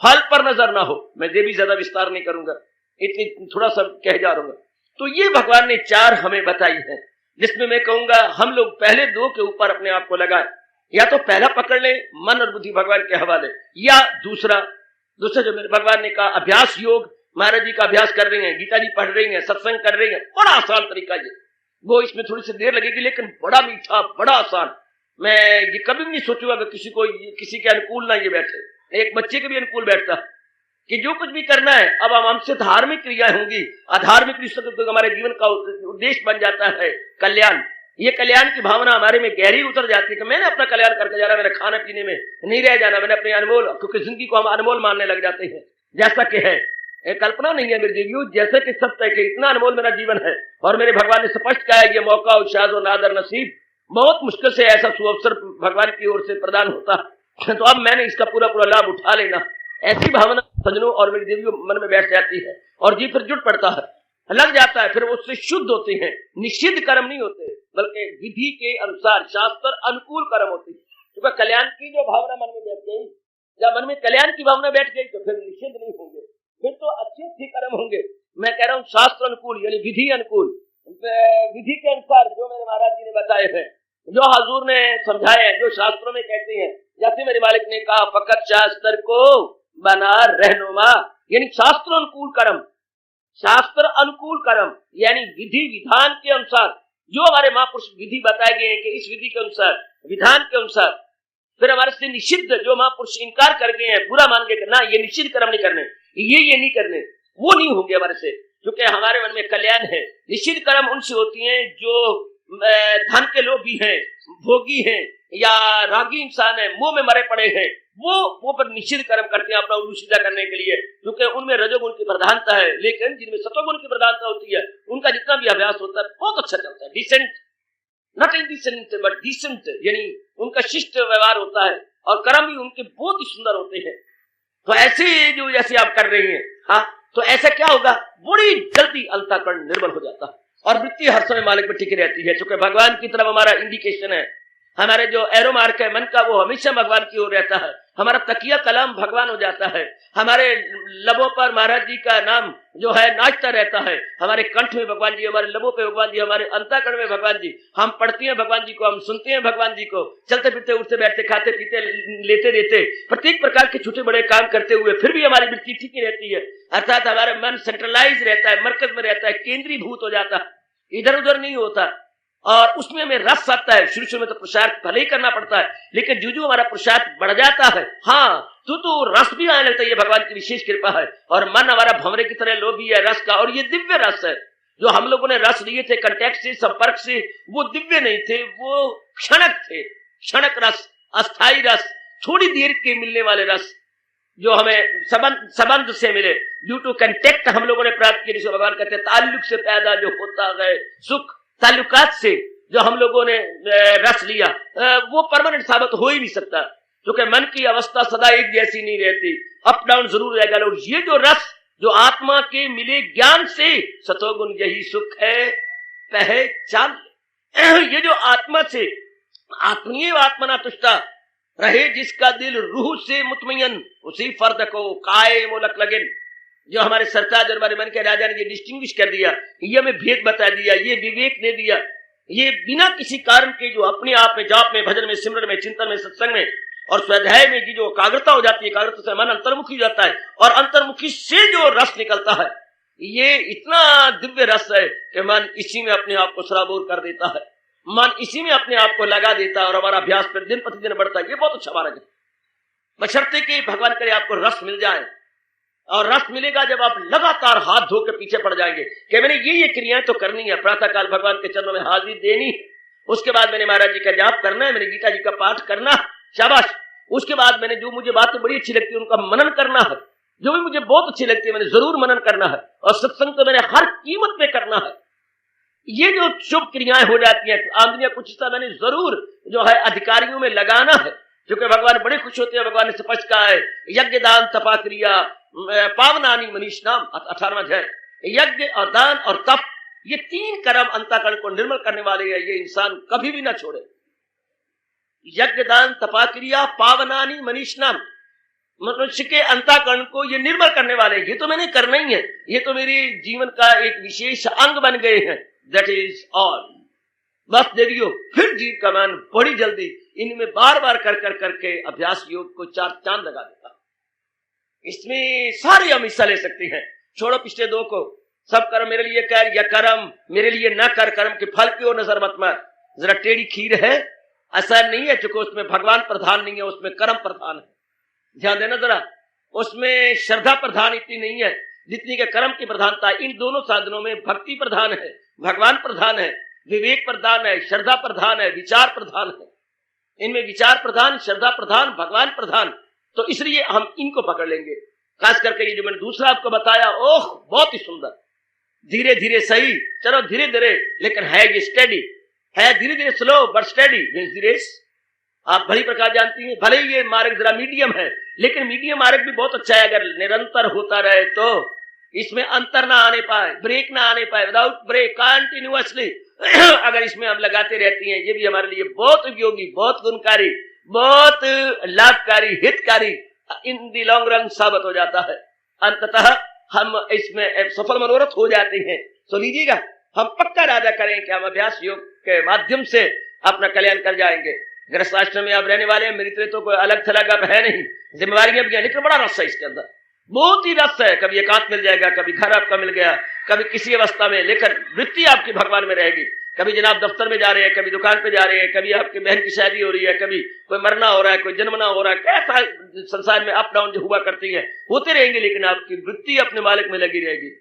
फल पर नजर ना हो। मैं ये भी ज्यादा विस्तार नहीं करूंगा, इतनी थोड़ा सा कह जा रहा हूं। तो ये भगवान ने 4 हमें बताई है, जिसमें मैं कहूंगा हम लोग पहले 2 के ऊपर अपने आप को लगाए। या तो पहला पकड़ ले मन और बुद्धि भगवान के हवाले, या दूसरा जो मेरे भगवान ने कहा अभ्यास योग, महाराज जी का अभ्यास कर रही हैं, गीता जी पढ़ रही हैं, सत्संग कर रही हैं, बड़ा आसान तरीका ये। वो इसमें थोड़ी सी देर लगेगी लेकिन बड़ा मीठा, बड़ा आसान। मैं ये कभी भी नहीं सोचूंगा कि किसी के अनुकूल ना ये बैठे, एक बच्चे के भी अनुकूल बैठता कि जो कुछ भी करना है अब हमसे धार्मिक क्रियाएं होंगी, अधार्मिक क्रिया तो हमारे जीवन का उद्देश्य बन जाता है कल्याण। ये कल्याण की भावना हमारे में गहरी उतर जाती है कि मैंने अपना कल्याण करके जाना, मैंने खाने पीने में नहीं रह जाना, मैंने अपने अनमोल, क्योंकि जिंदगी को हम अनमोल मानने लग जाते हैं। जैसा कि है, एक कल्पना नहीं है मेरे देवियों, जैसे कि सत्य है कि इतना अनमोल मेरा जीवन है और मेरे भगवान ने स्पष्ट कहा है ये मौका उत्साह और नादर नसीब बहुत मुश्किल से ऐसा सुअवसर भगवान की ओर से प्रदान होता है, तो अब मैंने इसका पूरा लाभ उठा लेना, ऐसी भावना सजनों और मेरी देवियों मन में बैठ जाती है और जी फिर जुट पड़ता है, लग जाता है, फिर वो उससे शुद्ध होते हैं। निषिद्ध कर्म नहीं होते बल्कि विधि के अनुसार शास्त्र अनुकूल कर्म होते हैं, क्योंकि कल्याण की जो भावना मन में बैठ गई, जब मन में कल्याण की भावना बैठ गई तो फिर निषिद्ध नहीं होंगे, फिर तो अच्छे कर्म होंगे। मैं कह रहा हूँ शास्त्र अनुकूल यानी विधि अनुकूल, विधि के अनुसार जो मेरे महाराज जी ने बताए हैं, जो हजूर ने समझाए हैं, जो शास्त्रों में कहते हैं, जैसे मेरे मालिक ने कहा फकत शास्त्र को बना रहनुमा, यानी शास्त्र अनुकूल कर्म, शास्त्र अनुकूल कर्म यानी विधि विधान के अनुसार जो हमारे महापुरुष विधि बताए गए हैं कि इस विधि के अनुसार विधान के अनुसार, फिर हमारे से निषिद्ध जो महापुरुष इनकार कर गए हैं, बुरा मान गए ना ये निषिद्ध कर्म नहीं करने, ये नहीं करने, वो नहीं होंगे हमारे से, क्योंकि हमारे मन में कल्याण है। निषिद्ध कर्म उनसे होती हैं जो धन के लोभी हैं, भोगी हैं या रागी इंसान है, मुंह में मरे पड़े हैं, वो पर निषिद्ध कर्म करते हैं अपना उल्लू सीधा करने के लिए, क्योंकि उनमें रजोगुण की प्रधानता है। लेकिन जिनमें सतोगुण की प्रधानता होती है उनका जितना भी अभ्यास होता है बहुत अच्छा चलता है, decent, not indecent but decent, यानी उनका शिष्ट व्यवहार होता है और कर्म भी उनके बहुत ही सुंदर होते हैं। तो ऐसे जो जैसे आप कर रहे हैं, हाँ, तो ऐसा क्या होगा, बड़ी जल्दी अंतःकरण निर्मल हो जाता है और वृत्ति हर समय मालिक में टिकी रहती है, क्योंकि भगवान की तरफ हमारा इंडिकेशन है, हमारे जो एरो मार्क है मन का वो हमेशा भगवान की ओर रहता है, हमारा तकिया कलाम भगवान हो जाता है, हमारे लबों पर महाराज जी का नाम जो है नाचता रहता है, हमारे कंठ में भगवान जी, हमारे लबों पे भगवान जी, हमारे अंतःकरण में भगवान जी, हम पढ़ते हैं भगवान जी को, हम सुनते हैं भगवान जी को, चलते फिरते उठते बैठते खाते पीते लेते देते प्रत्येक प्रकार के छोटे बड़े काम करते हुए फिर भी हमारी वृत्ति ठीक ही रहती है, अर्थात हमारा मन सेंट्रलाइज रहता है, मरकज में रहता है, केंद्रीभूत हो जाता है, इधर उधर नहीं होता और उसमें हमें रस आता है। शुरू में तो पुरुषार्थ भले ही करना पड़ता है, लेकिन जो हमारा पुरुषार्थ बढ़ जाता है, हाँ, तो रस भी आने लगता है, ये भगवान की विशेष कृपा है। और मन हमारा भंवरे की तरह लोभी है रस का, और ये दिव्य रस है। जो हम लोगों ने रस लिए थे कंटेक्ट से, संपर्क से, वो दिव्य नहीं थे, वो क्षणक थे, क्षणक रस, अस्थायी रस, थोड़ी देर के मिलने वाले रस जो हमें संबंध से मिले, ड्यू टू कंटेक्ट हम लोगों ने प्राप्त किया, जिसे भगवान कहते हैं ताल्लुक से पैदा जो होता है सुख, ताल्लुकात से जो हम लोगों ने रस लिया वो परमानेंट साबित हो ही नहीं सकता, क्योंकि मन की अवस्था सदा एक जैसी नहीं रहती, अप डाउन जरूर रहेगा। और ये जो रस जो आत्मा के मिले ज्ञान से, सतोगुण यही सुख है पहचान, ये जो आत्मा से आत्मीय आत्मना तुष्टा रहे, जिसका दिल रूह से मुतमयन, उसी फर्द को काय मोलक लगन, जो हमारे सरताज और हमारे मन के राजा ने ये डिस्टिंग्विश कर दिया, ये हमें भेद बता दिया, ये विवेक दे दिया, ये बिना किसी कारण के जो अपने आप में जाप में भजन में सिमरन में चिंतन में सत्संग में और स्वाध्याय में जो एकाग्रता हो जाती है, एकाग्रता से मन अंतर्मुखी हो जाता है और अंतर्मुखी से जो रस निकलता है, ये इतना दिव्य रस है कि मन इसी में अपने आप को सराबोर कर देता है, मन इसी में अपने आप को लगा देता है और हमारा अभ्यास पर दिन प्रतिदिन बढ़ता है। ये बहुत अच्छा मार्ग है, बशर्ते कि भगवान करे आपको रस मिल जाए, और रस मिलेगा जब आप लगातार हाथ धो के पीछे पड़ जाएंगे कि मैंने ये क्रियाएं तो करनी है, प्रातः काल भगवान के चरणों में हाजिरी देनी, उसके बाद मैंने महाराज जी का जाप करना है, मैंने गीता जी का पाठ करना, शाबाश, उसके बाद मैंने जो मुझे बातें बड़ी अच्छी लगती है उनका मनन करना है, जो भी मुझे बहुत अच्छी लगती है मैंने जरूर मनन करना है, और सत्संग तो मैंने हर कीमत पे करना है। ये जो शुभ क्रियाएं हो जाती है, आमदनी कुछ हिस्सा मैंने जरूर जो है अधिकारियों में लगाना है, क्योंकि भगवान बड़े खुश होते हैं। भगवान ने स्पष्ट कहा है यज्ञ दान तपा क्रिया पावनानी मनीष नाम 18वां अध्याय, यज्ञ और दान और तप, ये 3 कर्म अंतःकरण को निर्मल करने वाले हैं, ये इंसान कभी भी ना छोड़े। यज्ञ दान तपा क्रिया पावनानी मनीषनाम, मनुष्य के अंतःकरण को ये निर्मल करने वाले, ये तो मैंने करना ही है, ये तो मेरे जीवन का एक विशेष अंग बन गए हैं। That is all. बस देवियों, फिर जीव का मन बड़ी जल्दी इनमें बार बार कर कर करके अभ्यास योग को 4 चांद लगा देता। इसमें सारे हम हिस्सा ले सकते हैं। छोड़ो पिछले 2 को, सब कर्म मेरे लिए कर या कर्म मेरे लिए न कर, कर्म के फल की ओर नजर मत मार। जरा टेढ़ी खीर है, ऐसा नहीं है चूंकि उसमें भगवान प्रधान नहीं है, उसमें कर्म प्रधान है। ध्यान देना जरा, उसमें श्रद्धा प्रधान इतनी नहीं है जितनी के कर्म की प्रधानता। इन दोनों साधनों में भक्ति प्रधान है, भगवान प्रधान है, विवेक प्रधान है, श्रद्धा प्रधान है, विचार प्रधान है। इनमें विचार प्रधान, श्रद्धा प्रधान, भगवान प्रधान, तो इसलिए हम इनको पकड़ लेंगे। खास करके ये जो मैंने दूसरा आपको बताया, ओह बहुत ही सुंदर, धीरे धीरे सही, चलो धीरे धीरे, लेकिन है ये स्टेडी है, धीरे धीरे slow but steady means the race. आप भली प्रकार जानती हैं, भले ही ये मार्ग जरा मीडियम है, लेकिन मीडियम मार्ग भी बहुत अच्छा है अगर निरंतर होता रहे तो। इसमें अंतर ना आने पाए, ब्रेक ना आने पाए, विदाउट ब्रेक कंटिन्यूअसली अगर इसमें हम लगाते रहती हैं, ये भी हमारे लिए बहुत उपयोगी, बहुत गुणकारी, बहुत लाभकारी, हितकारी इन दी लॉन्ग रन साबित हो जाता है। अंततः हम इसमें सफल मनोरथ हो जाते हैं। तो लीजिएगा, हम पक्का इरादा करें कि हम अभ्यास योग के माध्यम से अपना कल्याण कर जाएंगे। गृहस्थ आश्रम में आप रहने वाले हैं, मेरी तरह तो कोई अलग थलग आप है नहीं, जिम्मेवारियां भी हैं, लेकिन बड़ा रस है इसके अंदर, बहुत ही रस है। कभी एकांत मिल जाएगा, कभी घर आपका मिल गया, कभी किसी अवस्था में, लेकर वृत्ति आपकी भगवान में रहेगी। कभी जनाब दफ्तर में जा रहे हैं, कभी दुकान पे जा रहे हैं, कभी आपकी बहन की शादी हो रही है, कभी कोई मरना हो रहा है, कोई जन्मना हो रहा है, कैसा संसार में अप डाउन जो हुआ करती है होते रहेंगे, लेकिन आपकी वृत्ति अपने मालिक में लगी रहेगी।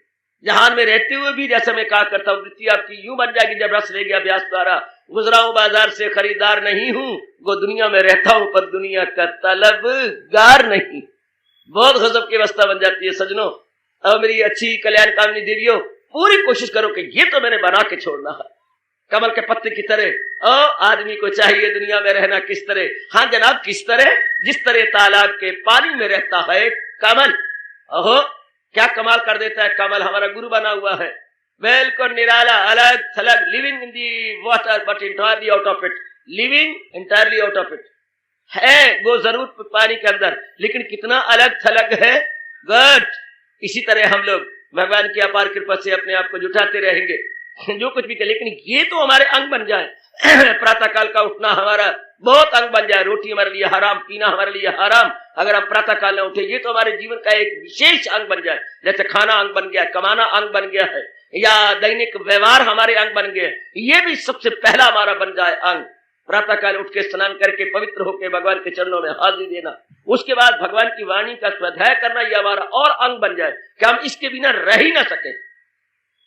जहान में रहते हुए भी जैसा मैं कहा करता हूँ, वृत्ति आपकी यूं बन जाएगी जब रस लेगी अभ्यास द्वारा। गुजरा हूं बाजार से, खरीदार नहीं हूं, वो दुनिया में रहता हूं पर दुनिया का तलबगार नहीं। बहुत गजब की अवस्था बन जाती है सजनों। अब मेरी अच्छी कल्याण कामनी देवियों, पूरी कोशिश करो कि ये तो मैंने बना के छोड़ना है, कमल के पत्ते की तरह। आदमी को चाहिए दुनिया में रहना किस तरह? हाँ जनाब, किस तरह? जिस तरह तालाब के पानी में रहता है कमल। ओहो, क्या कमाल कर देता है कमल, हमारा गुरु बना हुआ है, बिल्कुल निराला, अलग थलग, living in the water but entirely out of it, living entirely out of it है वो जरूर पानी के अंदर, लेकिन कितना अलग थलग है। गुड। इसी तरह हम लोग भगवान की अपार कृपा से अपने आप को जुटाते रहेंगे, जो कुछ भी कर, लेकिन ये तो हमारे अंग बन जाए। प्रातः काल का उठना हमारा बहुत अंग बन जाए। रोटी हमारे लिए हराम, पीना हमारे लिए हराम, अगर हम प्रातः काल न उठे, ये तो हमारे जीवन का एक विशेष अंग बन जाए। जैसे खाना अंग बन गया, कमाना अंग बन गया है, या दैनिक व्यवहार हमारे अंग बन गए, ये भी सबसे पहला हमारा बन जाए अंग। प्रातः काल उठ के स्नान करके पवित्र होकर भगवान के चरणों में हाजिरी देना, उसके बाद भगवान की वाणी का स्वाध्याय करना, यह हमारा और अंग बन जाए कि हम इसके बिना रह ही ना सके।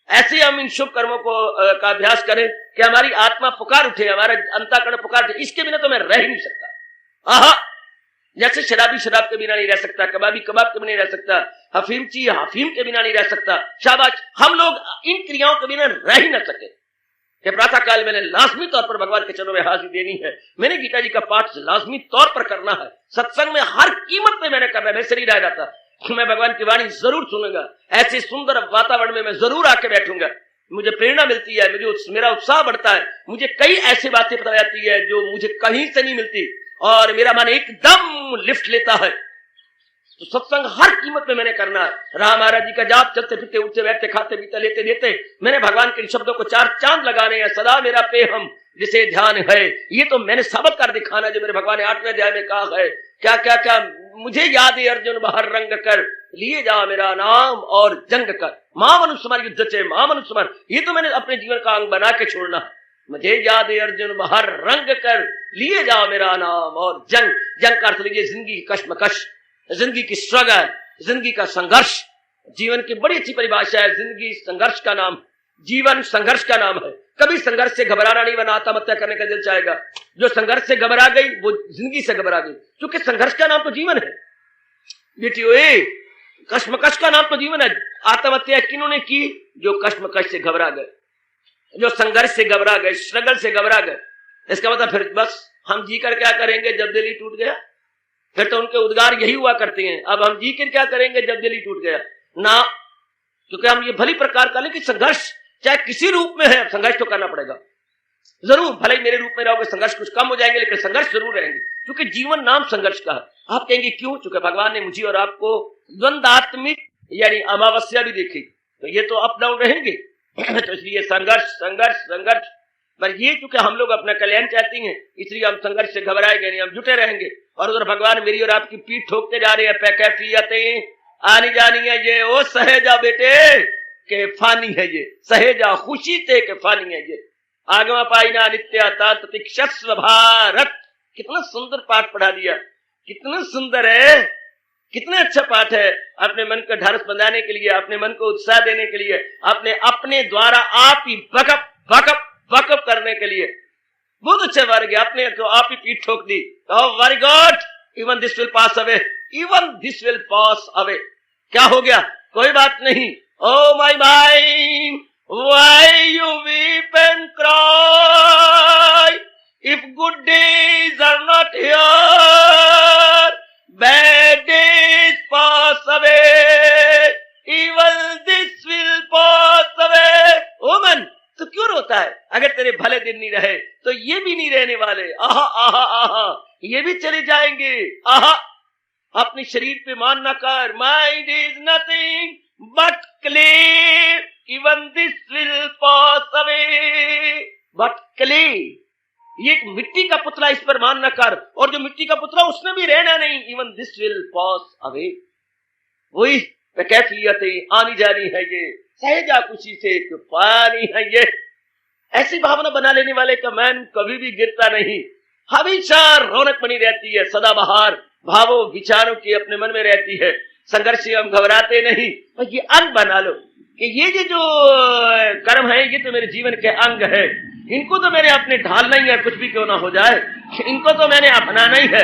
ऐसे हम इन शुभ कर्मों को का अभ्यास करें कि हमारी आत्मा पुकार उठे, हमारा अंतःकरण पुकार उठे, इसके बिना तो मैं रह ही नहीं सकता। आहा, जैसे शराबी शराब के बिना नहीं रह सकता, कबाबी कबाब के बिना नहीं रह सकता, हफीमची हफीम के बिना नहीं रह सकता। शाबाश, हम लोग इन क्रियाओं के बिना रह ही ना सके कि प्रातः काल मैंने लाजमी तौर पर भगवान के चरणों में हाजिरी देनी है, मैंने गीता जी का पाठ लाजमी तौर पर करना है, सत्संग में हर कीमत पे मैंने करना है, मैं से नहीं रह जाता, मैं भगवान की वाणी जरूर सुनूंगा, ऐसे सुंदर वातावरण में मैं जरूर आके बैठूंगा, मुझे प्रेरणा मिलती है, मेरा उत्साह बढ़ता है, मुझे कई ऐसी बातें पता जाती है जो मुझे कहीं से नहीं मिलती, और मेरा मन एकदम लिफ्ट लेता है। तो सत्संग हर कीमत में मैंने करना है। राम महाराज जी का जाप, चलते फिरते उठते बैठते खाते पीते लेते देते मैंने भगवान के शब्दों को 4 चांद लगाने हैं। सदा मेरा पे हम जिसे ध्यान है, ये तो मैंने साबित कर दिखाना जो मेरे भगवान ने 8वें अध्याय में कहा है। क्या क्या क्या मुझे याद है अर्जुन बाहर रंग कर, लिए जा मेरा नाम और जंग कर, महामनुष्यमर युद्ध से महामनुष्यमर, ये तो मैंने अपने जीवन का अंग बना के छोड़ना है। मुझे याद है अर्जुन बाहर रंग कर, लिए जा मेरा नाम और जंग। जंग का अर्थ लीजिए जिंदगी की कश्मकश, जिंदगी की स्ट्रगल, जिंदगी का संघर्ष। जीवन की बड़ी अच्छी परिभाषा है, जिंदगी संघर्ष का नाम, जीवन संघर्ष का नाम है। कभी संघर्ष से घबराना नहीं बना, आत्महत्या करने का दिल चाहेगा। जो संघर्ष से घबरा गई वो जिंदगी से घबरा गई, क्योंकि संघर्ष का नाम तो जीवन है बेटियों। कश्मकश का नाम तो जीवन है। आत्महत्या किन्होंने की? जो कश्मकश से घबरा गए, जो संघर्ष से घबरा गए, स्ट्रगल से घबरा गए। इसका मतलब फिर बस हम जी कर क्या करेंगे जब दिल ही टूट गया? फिर तो उनके उद्गार यही हुआ करते हैं, अब हम जी कर क्या करेंगे जब दिल ही टूट गया ना। क्योंकि हम ये भली प्रकार का कि संघर्ष चाहे किसी रूप में है, संघर्ष तो करना पड़ेगा। जरूर भले ही मेरे रूप में रहोगे, संघर्ष कुछ कम हो जाएंगे, लेकिन संघर्ष जरूर रहेंगे, क्योंकि जीवन नाम संघर्ष का है। आप कहेंगे क्यों? क्योंकि भगवान ने मुझे और आपको द्वंद्वात्मिक यानी अमावस्या भी देखी, तो ये तो अप डाउन रहेंगे। तो इसलिए संघर्ष संघर्ष संघर्ष, पर ये चूंकि हम लोग अपना कल्याण चाहती हैं, इसलिए हम संघर्ष से घबराएंगे नहीं, हम जुटे रहेंगे। और उधर भगवान मेरी और आपकी पीठ ठोकते जा रहे हैं, पैकैफियतें आनी जानी है ये, ओ सहेजा बेटे के फानी है ये, सहेजा खुशी ते के फानी है ये, आगमा पाइना नित्या तिक्षस्व भारत। कितना सुंदर पाठ पढ़ा दिया, कितना सुंदर है, कितना अच्छा पाठ है। अपने मन को ढारस बंधाने के लिए, अपने मन को उत्साह देने के लिए, अपने द्वारा आप ही बकअप बकअप बकअप करने के लिए बहुत अच्छे वर्ग है। अपने तो आप ही पीठ ठोक दी, very good, even this will pass away, even this will pass away. क्या हो गया? कोई बात नहीं। O my mind, why you weep and cry, if good days are not here, bad days pass away, even this will pass away. Woman, तो क्यों रोता है? अगर तेरे भले दिन नहीं रहे तो ये भी नहीं रहने वाले। आहा आहा आहा, ये भी चले जाएंगे। आहा, अपने शरीर पे मान ना कर। Mind is nothing but clay, even this will pass away, but clay, ये एक मिट्टी का पुतला, इस पर मान ना कर। और जो मिट्टी का पुतला उसने भी रहना नहीं, even this will pass away. वही कैफियतें आनी जानी है ये, सहेजा खुशी से पानी है ये। ऐसी भावना बना लेने वाले का मन कभी भी गिरता नहीं, हमेशा रौनक बनी रहती है, सदाबहार भावों विचारों की अपने मन में रहती है। संघर्ष से हम घबराते नहीं। और ये अंग बना लो कि ये जो कर्म है ये तो मेरे जीवन के अंग है, इनको तो मैंने अपने ढालना ही है, कुछ भी क्यों ना हो जाए, इनको तो मैंने अपनाना ही है।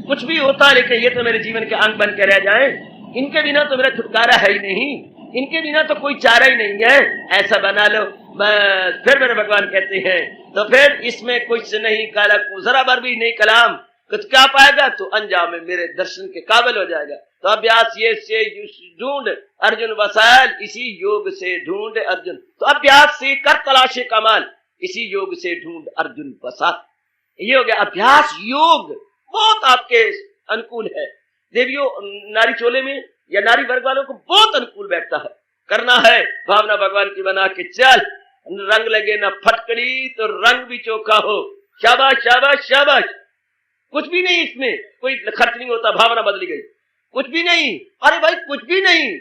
कुछ भी होता है लेकिन ये तो मेरे जीवन के अंग बन के रह जाए, इनके बिना तो मेरा छुटकारा है ही नहीं, इनके बिना तो कोई चारा ही नहीं है, ऐसा बना लो बस। फिर मेरे भगवान कहते हैं तो फिर इसमें कुछ नहीं काला, जरा भर भी नहीं कलाम, कुछ क्या पाएगा तो अंजाम में मेरे दर्शन के काबिल हो जाएगा। तो अभ्यास ये से ढूंढ अर्जुन वसाल, इसी योग से ढूंढ अर्जुन। तो अभ्यास से कर तलाशे कमाल, इसी योग से ढूंढ अर्जुन वसाल। ये हो गया अभ्यास योग, बहुत आपके अनुकूल है देवियों। नारी चोले में या नारी वर्ग वालों को बहुत अनुकूल बैठता है। करना है भावना भगवान की बना के चल, रंग लगे ना फटकड़ी तो रंग भी चोखा हो। शाबाश शाबाश शाबाश। कुछ भी नहीं, इसमें कोई खर्च नहीं होता, भावना बदली गई, कुछ भी नहीं। अरे भाई कुछ भी नहीं,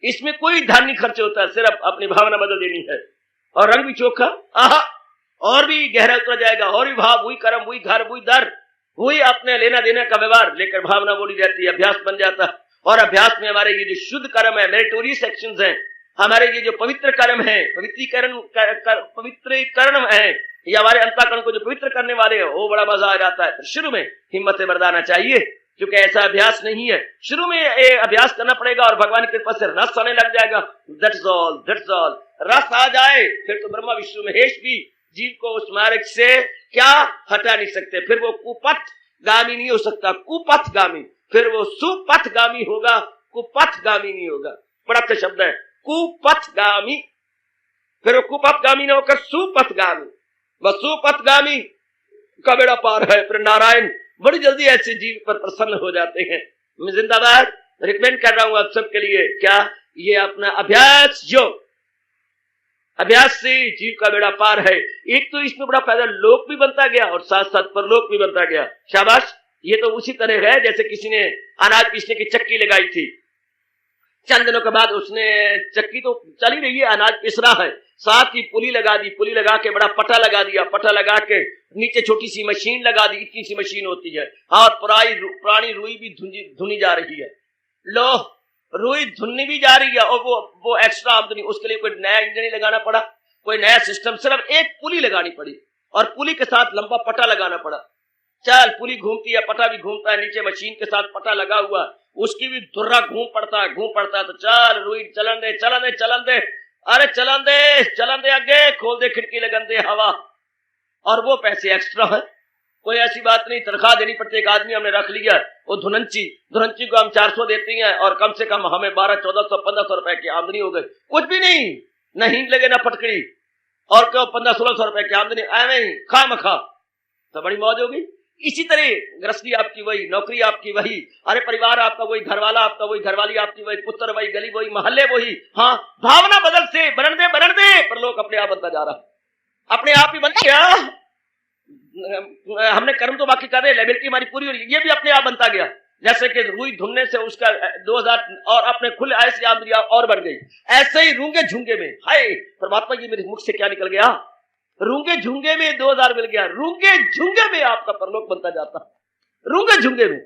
इसमें कोई धन नहीं खर्च होता, सिर्फ अपनी भावना बदल देनी है और रंग भी चोखा। आहा, और भी गहरा उतर जाएगा, और भी भाव, वही कर्म, वही घर, वही दर, वही अपने लेना देना का व्यवहार लेकर भावना बोली जाती है, अभ्यास बन जाता है। और अभ्यास में हमारे ये जो शुद्ध कर्म है, मेरिटोरियस एक्शंस हैं, हमारे ये जो पवित्र कर्म है, पवित्रीकरण है, ये हमारे अंतःकरण को जो पवित्र करने वाले हैं, वो बड़ा मजा आ जाता है। तो शुरू में हिम्मत से बरदाना चाहिए, क्योंकि ऐसा अभ्यास नहीं है। शुरू में अभ्यास करना पड़ेगा और भगवान की कृपा से रस आने लग जाएगा। That's all, that's all. रस आ जाए फिर तो ब्रह्मा विष्णु महेश भी जीव को उस मार्ग से क्या हटा नहीं सकते। फिर वो कुपथ गामी नहीं हो सकता, कुपथ गामी, फिर वो सुपथ गामी होगा, कुपथ गामी नहीं होगा। बड़ा अच्छा शब्द है, कुपथ गामी। फिर वो कुपथ गामी ना होकर सुपथ गामी, बस सुपथ गामी का बेड़ा पार है। फिर नारायण बड़ी जल्दी ऐसे जीव पर प्रसन्न हो जाते हैं। मैं जिंदाबाद रिकमेंड कर रहा हूं आप सबके लिए, क्या ये अपना अभ्यास योग, अभ्यास से जीव का बेड़ा पार है। एक तो इसमें बड़ा फायदा लोक भी बनता गया और साथ साथ परलोक भी बनता गया। शाबाश। ये तो उसी तरह है जैसे किसी ने अनाज पीसने की चक्की लगाई थी, चंद दिनों के बाद उसने, चक्की तो चली रही है, अनाज पिस रहा है, साथ ही पुली लगा दी, पुली लगा के बड़ा पटा लगा दिया, पटा लगा के नीचे छोटी सी मशीन लगा दी, इतनी सी मशीन होती है, और पुरानी रुई भी धुनी जा रही है। लो, रुई धुननी भी जा रही है और वो एक्स्ट्रा आमदनी, उसके लिए कोई नया इंजन नहीं लगाना पड़ा, कोई नया सिस्टम, सिर्फ एक पुली लगानी पड़ी और पुली के साथ लंबा पटा लगाना पड़ा। चल, पुली घूमती है, पटा भी घूमता है, नीचे मशीन के साथ पटा लगा हुआ, उसकी भी धुर्रा घूम पड़ता है, तो चल रुई चलन दे, अरे चलन दे आगे, खोल दे खिड़की, लगन दे हवा। और वो पैसे एक्स्ट्रा है, कोई ऐसी बात नहीं, तनख्वाह देनी पड़ती। एक आदमी हमने रख लिया, वो धुनंची को हम 400 देती हैं और कम से कम हमें 1200, 1400, 1500 रुपए की आमदनी हो गई। कुछ भी नहीं, न हींग लगे ना फटकड़ी, और क्यों 1500-1600 रुपए की आमदनी आए ही खाम खा, तो बड़ी मौज होगी। इसी तरह गृहस्थी आपकी वही, नौकरी आपकी वही, अरे परिवार आपका वही, घरवाला आपका वही, घरवाली आपकी वही, पुत्र वही, गली वही, मोहल्ले वही। हाँ, भावना बदल से बनने दे, पर लोग अपने आप बनता जा रहा, अपने आप ही बन गया। हमने कर्म तो बाकी कर रहे, लेबिलिटी हमारी पूरी हो रही, ये भी अपने आप बनता गया। जैसे कि रुई धुनने से उसका 2000 और अपने खुले आय से आमदनी और बढ़ गई, ऐसे ही रूंगे झूंगे में, हाय परमात्मा जी मेरे मुख से क्या निकल गया, रूंगे झूंगे में 2000 मिल गया, रूंगे झूंगे में आपका परलोक बनता जाता, रूंगे झूंगे में।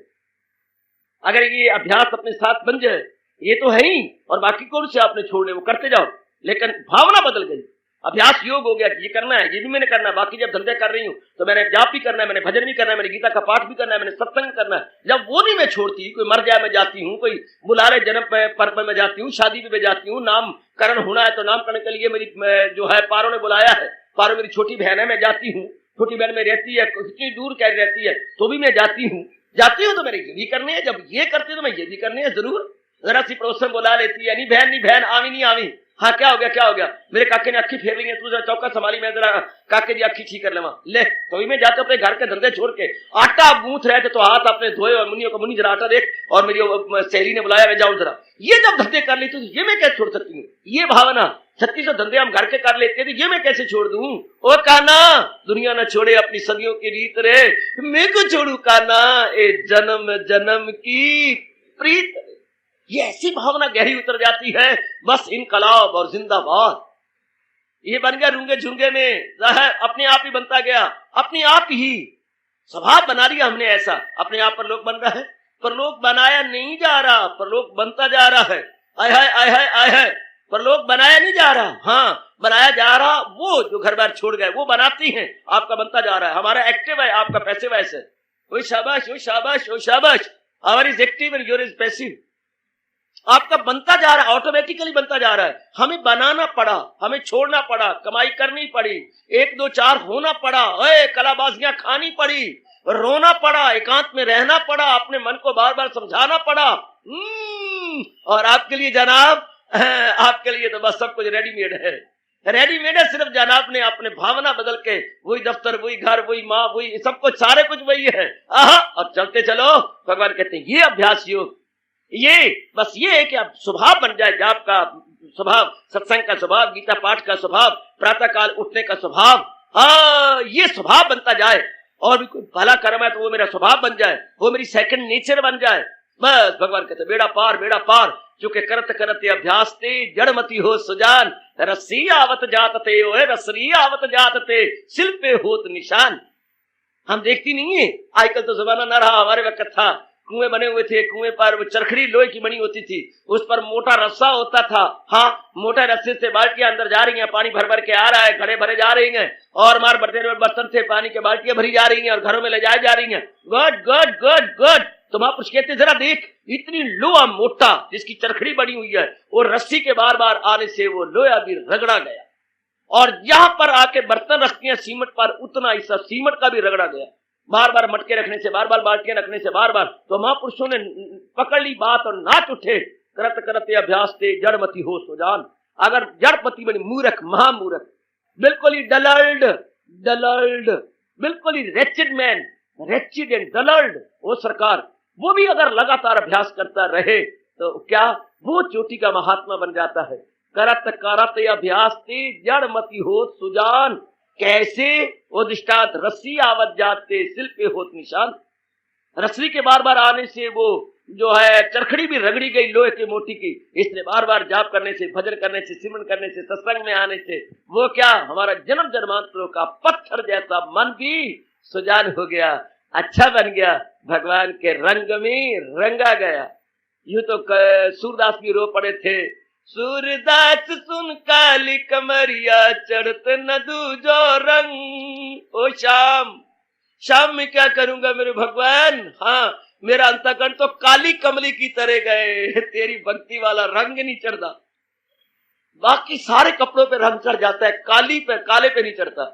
अगर ये अभ्यास अपने साथ बन जाए, ये तो है ही, और बाकी कौन से आपने छोड़ने, वो करते जाओ, लेकिन भावना बदल गई, अभ्यास योग हो गया कि ये करना है, ये भी मैंने करना है। बाकी जब धंधे कर रही हूँ तो मैंने जाप भी करना है, मैंने भजन भी करना है, मैंने गीता का पाठ भी करना है, मैंने सत्संग करना है। जब वो नहीं मैं छोड़ती, कोई मर जाए मैं जाती हूँ, कोई बुला रहे जन्म पर मैं जाती हूँ, शादी भी मैं जाती हूँ, नामकरण होना है तो नामकरण के लिए मेरी जो है पारों ने बुलाया है, पारो मेरी छोटी बहन है, मैं जाती हूँ, छोटी बहन में रहती है, कितनी दूर कह रहती है तो भी मैं जाती हूँ तो मेरे ये भी करने हैं, जब ये करती है तो मैं ये भी करने हैं जरूर। जरा सी पड़ोस में बुला लेती है, नहीं बहन आवी नहीं आवी, हाँ क्या हो गया, मेरे काके ने अक्खी फेर ली है, तू जरा चौका संभाली, मैं जरा काके जी अक्खी ठीक कर लेवा, ले तो मैं जाते अपने घर के धंधे छोड़ के, आटा गूंथ रहे थे तो हाथ अपने धोए, और मुनियों को मुनि जरा आटा देख, और मेरी सहेली ने बुलाया मैं जाऊं जरा, ये जब धंधे कर ली तो ये मैं कैसे छोड़ सकती हूँ, ये भावना 3600 धंधे हम घर के कर लेते थे, ये मैं कैसे छोड़ दूं। ओ काना दुनिया न छोड़े अपनी सदियों की रीत रे, मैं को छोड़ू काना ए जन्म जन्म की प्रीत। ये ऐसी भावना गहरी उतर जाती है, बस इनकलाब और जिंदाबाद। ये बन गया रूंगे झूंगे में, अपने आप ही बनता गया, अपने आप ही स्वभाव बना लिया हमने ऐसा, अपने आप पर लोग बन रहा है, पर लोग बनाया नहीं जा रहा, पर लोग बनता जा रहा है। आय है पर लोग बनाया नहीं जा रहा, हाँ बनाया जा रहा, वो जो घर बार छोड़ गए वो बनाती हैं, आपका बनता जा रहा है। हमारा एक्टिव है, आपका पैसिव है। वो शाबाश, our is active and your is passive. आपका बनता जा रहा है, ऑटोमेटिकली बनता जा रहा है। हमें बनाना पड़ा, हमें छोड़ना पड़ा, कमाई करनी पड़ी, 1 2 4 होना पड़ा, कलाबाजियां खानी पड़ी, रोना पड़ा, एकांत में रहना पड़ा, अपने मन को बार बार समझाना पड़ा। और आपके लिए जनाब, आपके लिए तो बस सब कुछ रेडीमेड है, सिर्फ जनाब ने अपने भावना बदल के, वही दफ्तर, वही घर, वही माँ, वही सब कुछ, सारे कुछ वही है। और चलते चलो, भगवान कहते हैं ये अभ्यास योग, ये बस ये है कि आप स्वभाव बन जाए, जाप का स्वभाव, सत्संग का स्वभाव, गीता पाठ का स्वभाव, प्रातः काल उठने का स्वभाव, ये स्वभाव बनता जाए। और भी कोई भला कर्म है तो वो मेरा स्वभाव बन जाए, वो मेरी सेकंड नेचर बन जाए। बस भगवान कहते बेड़ा पार, चूंकि करत अभ्यास ते जड़मती हो सुजान, रस्सी आवत जात ते, ओए रस्सी आवत जात ते, सिल पे होत निशान। हम देखती नहीं है, आजकल तो जमाना न रहा, हमारे वक्त था, कुएं बने हुए थे, कुएं पर वो चरखड़ी लोहे की बनी होती थी, उस पर मोटा रस्सा होता था। हाँ, मोटा रस्से से बाल्टियां अंदर जा रही हैं, पानी भर भर के आ रहा है, घड़े भरे जा रही हैं, और मार बर्तन से पानी के बाल्टियां भरी जा रही हैं और घरों में ले जाए जा रही हैं। गुड। तो महापुरुष कहते जरा देख, इतनी लोहा मोटा जिसकी चरखड़ी बनी हुई है, और रस्सी के बार बार आने से वो लोहा भी रगड़ा गया, और यहाँ पर आके बर्तन रखती हैं सीमेंट पर, उतना हिस्सा सीमेंट का भी रगड़ा गया, बार बार मटके रखने से, बार बार बाल्टियां रखने से, बार बार। तो महापुरुषों ने पकड़ ली बात और नाच उठे, करत अभ्यास ते जड़मती हो सुजान। अगर जड़पति बनी मूर्ख, महामूर्ख, बिल्कुल ही डलर्ड, बिल्कुल ही रेचिड मैन, रेचिड एंड डलर्ड, वो सरकार, वो भी अगर लगातार अभ्यास करता रहे तो क्या वो चोटी का महात्मा बन जाता है। करत अभ्यास ते जड़मती हो सुजान। कैसे? वो दृष्टांत, रस्सी आवत जाते सिल पे होत निशान। रस्सी के बार बार आने से वो जो है चरखड़ी भी रगड़ी गई लोहे की मोटी की, इसलिए बार बार जाप करने से, भजन करने से, सिमरन करने से, सत्संग में आने से वो क्या, हमारा जन्म जन्मांतरों का पत्थर जैसा मन भी सुजान हो गया, अच्छा बन गया, भगवान के रंग में रंगा गया। यूं तो सूरदास भी रो पड़े थे, सूरदास सुन काली कमरिया चढ़त न दूजो रंग। ओ शाम में क्या करूंगा मेरे भगवान, हाँ मेरा अंतःकरण तो काली कमली की तरह गए, तेरी भक्ति वाला रंग नहीं चढ़ता। बाकी सारे कपड़ों पे रंग चढ़ जाता है, काले पे नहीं चढ़ता।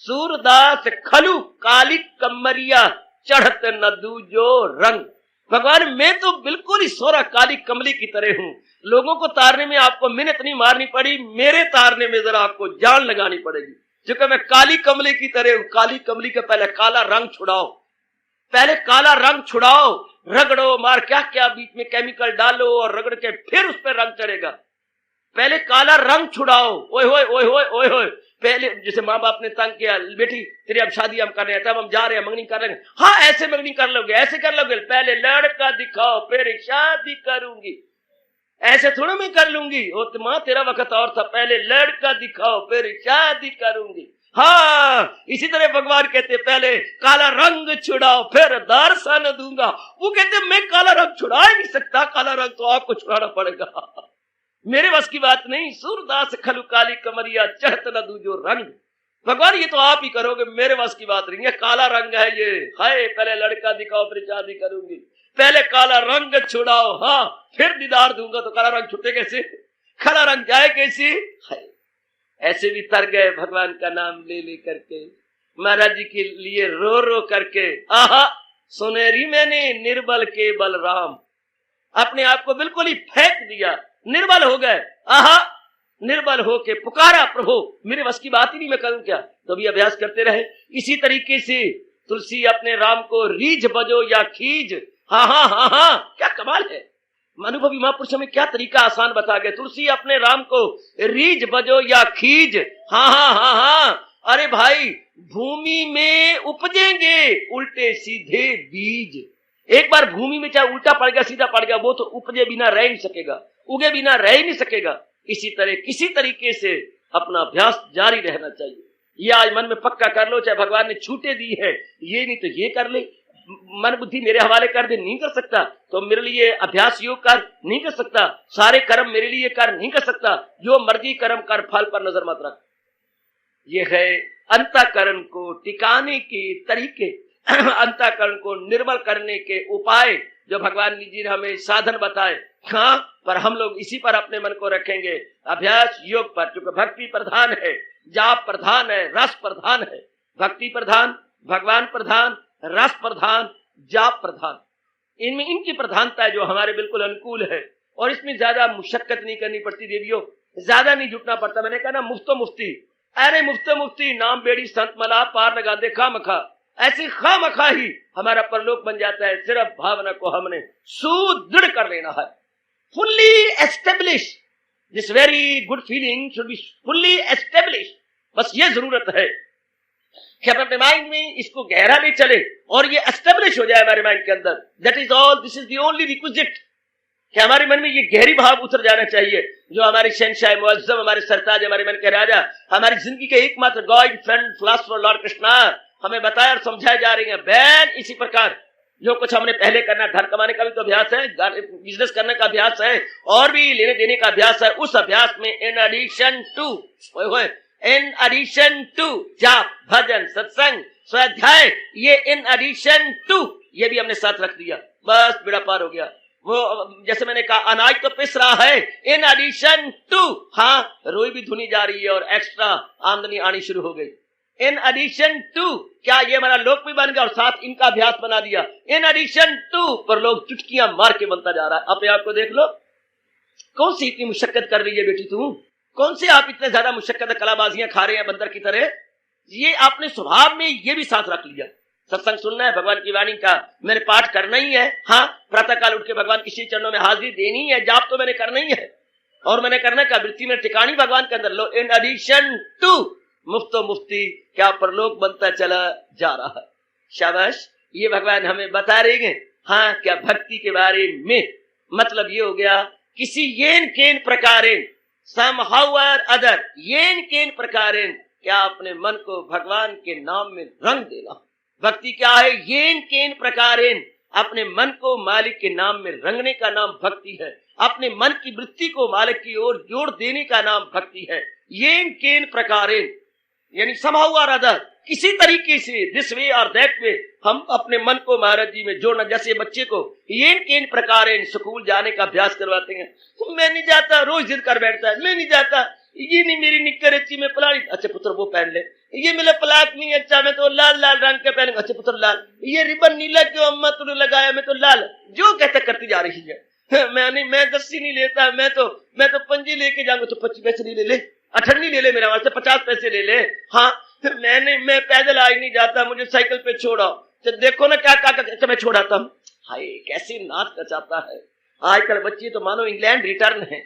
सूरदास खलु काली कमरिया चढ़त न दूजो रंग। भगवान मैं तो बिल्कुल ही सोरा काली कमली की तरह हूं, लोगों को तारने में आपको मिन्नत नहीं मारनी पड़ी, मेरे तारने में जरा आपको जान लगानी पड़ेगी, क्योंकि मैं काली कमली की तरह हूं। काली कमली के पहले काला रंग छुड़ाओ, पहले काला रंग छुड़ाओ, रगड़ो, मार क्या क्या बीच में केमिकल डालो और रगड़ के फिर उस पर रंग चढ़ेगा। पहले काला रंग छुड़ाओ। ओए होए ओए होए ओए होए, पहले जैसे माँ बाप ने तंग किया, बेटी तेरी अब शादी हम कर रहे हैं, तब हम जा रहे हैं, मंगनी कर रहे हैं। हाँ ऐसे मंगनी कर लोगे, ऐसे कर लोगे, पहले लड़का दिखाओ फिर शादी करूंगी, ऐसे थोड़ा मैं कर लूंगी। ओ माँ तेरा वक्त और था, पहले लड़का दिखाओ फिर शादी करूंगी। हाँ इसी तरह भगवान कहते पहले काला रंग छुड़ाओ फिर दर्शन दूंगा। वो कहते मैं काला रंग छुड़ा ही नहीं सकता, काला रंग तो आपको छुड़ाना पड़ेगा, मेरे बस की बात नहीं। सूरदास खलु काली कमरिया चढ़त न दूजो रंग, भगवान ये तो आप ही करोगे, मेरे बस की बात नहीं है। काला रंग है ये, हाय पहले लड़का दिखाओ फिर शादी करूंगी, पहले काला रंग छुड़ाओ, हाँ फिर दीदार दूंगा। तो काला रंग छुटे कैसे, काला रंग जाए कैसे? हाय ऐसे भी तर गए भगवान का नाम ले ले करके, महाराज जी के लिए रो रो करके। आहा सुनेरी मैंने निर्बल के बलराम, अपने आप को बिल्कुल ही फेंक दिया, निर्बल हो गए। आहा निर्बल होके पुकारा प्रभु मेरे बस की बात ही नहीं, मैं करूं क्या? तो भी अभ्यास करते रहे। इसी तरीके से तुलसी अपने राम को रीझ बजो या खीज, हाँ हाँ हाँ हाँ, क्या कमाल है। अनुभवी महापुरुषों में क्या तरीका आसान बता गए। तुलसी अपने राम को रीझ बजो या खीज, हाँ हाँ हाँ हाँ, अरे भाई भूमि में उपजेंगे उल्टे सीधे बीज। एक बार भूमि में चाहे उल्टा पड़ गया सीधा पड़ गया, वो तो उपजे बिना रह नहीं सकेगा, उगे बिना रह ही नहीं सकेगा। इसी तरह किसी तरीके से अपना अभ्यास जारी रहना चाहिए। ये आज मन में पक्का कर लो, चाहे भगवान ने छूटे दी है, ये नहीं तो ये कर ले, मन बुद्धि मेरे हवाले कर दे, नहीं कर सकता तो मेरे लिए अभ्यास योग कर, नहीं कर सकता, सारे कर्म मेरे लिए कर, नहीं कर सकता, जो मर्जी कर्म कर, फल पर नजर मत रख। ये है अंतःकरण को टिकाने के तरीके, अंतःकरण को निर्मल करने के उपाय जो भगवान जी ने हमें साधन बताए। हाँ पर हम लोग इसी पर अपने मन को रखेंगे, अभ्यास योग पर, क्योंकि भक्ति प्रधान है, जाप प्रधान है, रस प्रधान है। भक्ति प्रधान, भगवान प्रधान, रस प्रधान, जाप प्रधान, इनमें इनकी प्रधानता है जो हमारे बिल्कुल अनुकूल है। और इसमें ज्यादा मुशक्कत नहीं करनी पड़ती देवियों, ज्यादा नहीं जुटना पड़ता। मैंने कहा ना मुफ्तो मुफ्ती, अरे मुफ्तो मुफ्ती नाम बेड़ी संत मला पार लगा दे खामखा, ऐसी खामखा ही हमारा परलोक बन जाता है। सिर्फ भावना को हमने सुदृढ़ कर लेना है, fully establish, this very good feeling should be fully establish. बस ये जरूरत है कि अपने माइंड में इसको गहरा ले चले और ये एस्टेब्लिश हो जाए हमारे माइंड के अंदर। That is all, this is the only requisite, कि हमारे मन में ये गहरी भाव उतर जाना चाहिए जो हमारे शहंशाह मुअज्जम, हमारे सरताज, हमारे मन के राजा, हमारी जिंदगी के एकमात्र guide, friend, philosopher Lord Krishna हमें बताया और समझाए जा रही है। बैन इसी प्रकार जो कुछ हमने पहले करना, धन कमाने का भी तो अभ्यास है, बिजनेस करने का अभ्यास है, और भी लेने देने का अभ्यास है। उस अभ्यास में इन एडिशन टू जाप, भजन, सत्संग, स्वाध्याय, ये इन एडिशन टू ये भी हमने साथ रख दिया, बस बेड़ा पार हो गया। वो जैसे मैंने कहा अनाज तो पिस रहा है, इन एडिशन टू, हाँ रोई भी धुनी जा रही है और एक्स्ट्रा आमदनी आनी शुरू हो गई। इन एडिशन टू, क्या ये हमारा लोक भी बन गया और साथ इनका अभ्यास बना दिया। इन एडिशन टू पर लोग चुटकियां मार के बनता जा रहा है। अपने आप को देख लो, कौन सी इतनी मुशक्कत कर रही है बेटी तू, कौन से आप इतने ज्यादा मुशक्कत कलाबाजियां खा रहे हैं बंदर की तरह। ये आपने स्वभाव में ये भी साथ रख लिया। सत्संग सुनना है, भगवान की वाणी का मैंने पाठ करना ही है, हाँ प्रातः काल उठ के भगवान किसी चरणों में हाजिरी देनी है, जाप तो मैंने करना ही है, और मैंने करना क्या, वृत्ति में टिकानी भगवान के अंदर। लो इन एडिशन टू मुफ्तो मुफ्ती क्या परलोक बनता चला जा रहा है। शाबाश, ये भगवान हमें बता रहे हैं। हाँ क्या भक्ति के बारे में मतलब ये हो गया, किसी येन केन प्रकारेन, somehow or other, येन केन प्रकारेन, क्या अपने मन को भगवान के नाम में रंग देना। भक्ति क्या है, येन केन प्रकारेन, अपने मन को मालिक के नाम में रंगने का नाम भक्ति है। अपने मन की वृत्ति को मालिक की ओर जोड़ देने का नाम भक्ति है। येन केन प्रकारेन यानी somehow or other, किसी तरीके से, दिस वे और दैट वे, हम अपने मन को महाराज जी में जोड़ना। जैसे बच्चे को येन केन प्रकारेन स्कूल जाने का अभ्यास करवाते हैं, तो मैं नहीं जाता, रोज जिद कर बैठता है, मैं नहीं जाता, ये नहीं मेरी निक्कर अच्छी में पलानी, अच्छा पुत्र वो पहन ले, ये मेरा पलाक नहीं अच्छा, मैं तो लाल लाल रंग के पहनूंगा। अच्छा पुत्र लाल, ये रिबन नीला क्यों अम्मा तूने लगाया, मैं तो लाल। जो कहता करती जा रही है। मैं 10 नहीं लेता, मैं तो पंजी लेके जाऊंगा। तो 25 पैसे नहीं ले ले, 18 ले ले, मेरा वहां से 50 पैसे ले ले। हाँ मैं पैदल आज नहीं जाता, मुझे साइकिल पे छोड़ा। तो देखो ना क्या क्या मैं छोड़ाता हूँ। हाय कैसी नाच नचाता है। आजकल बच्चे तो मानो इंग्लैंड रिटर्न है।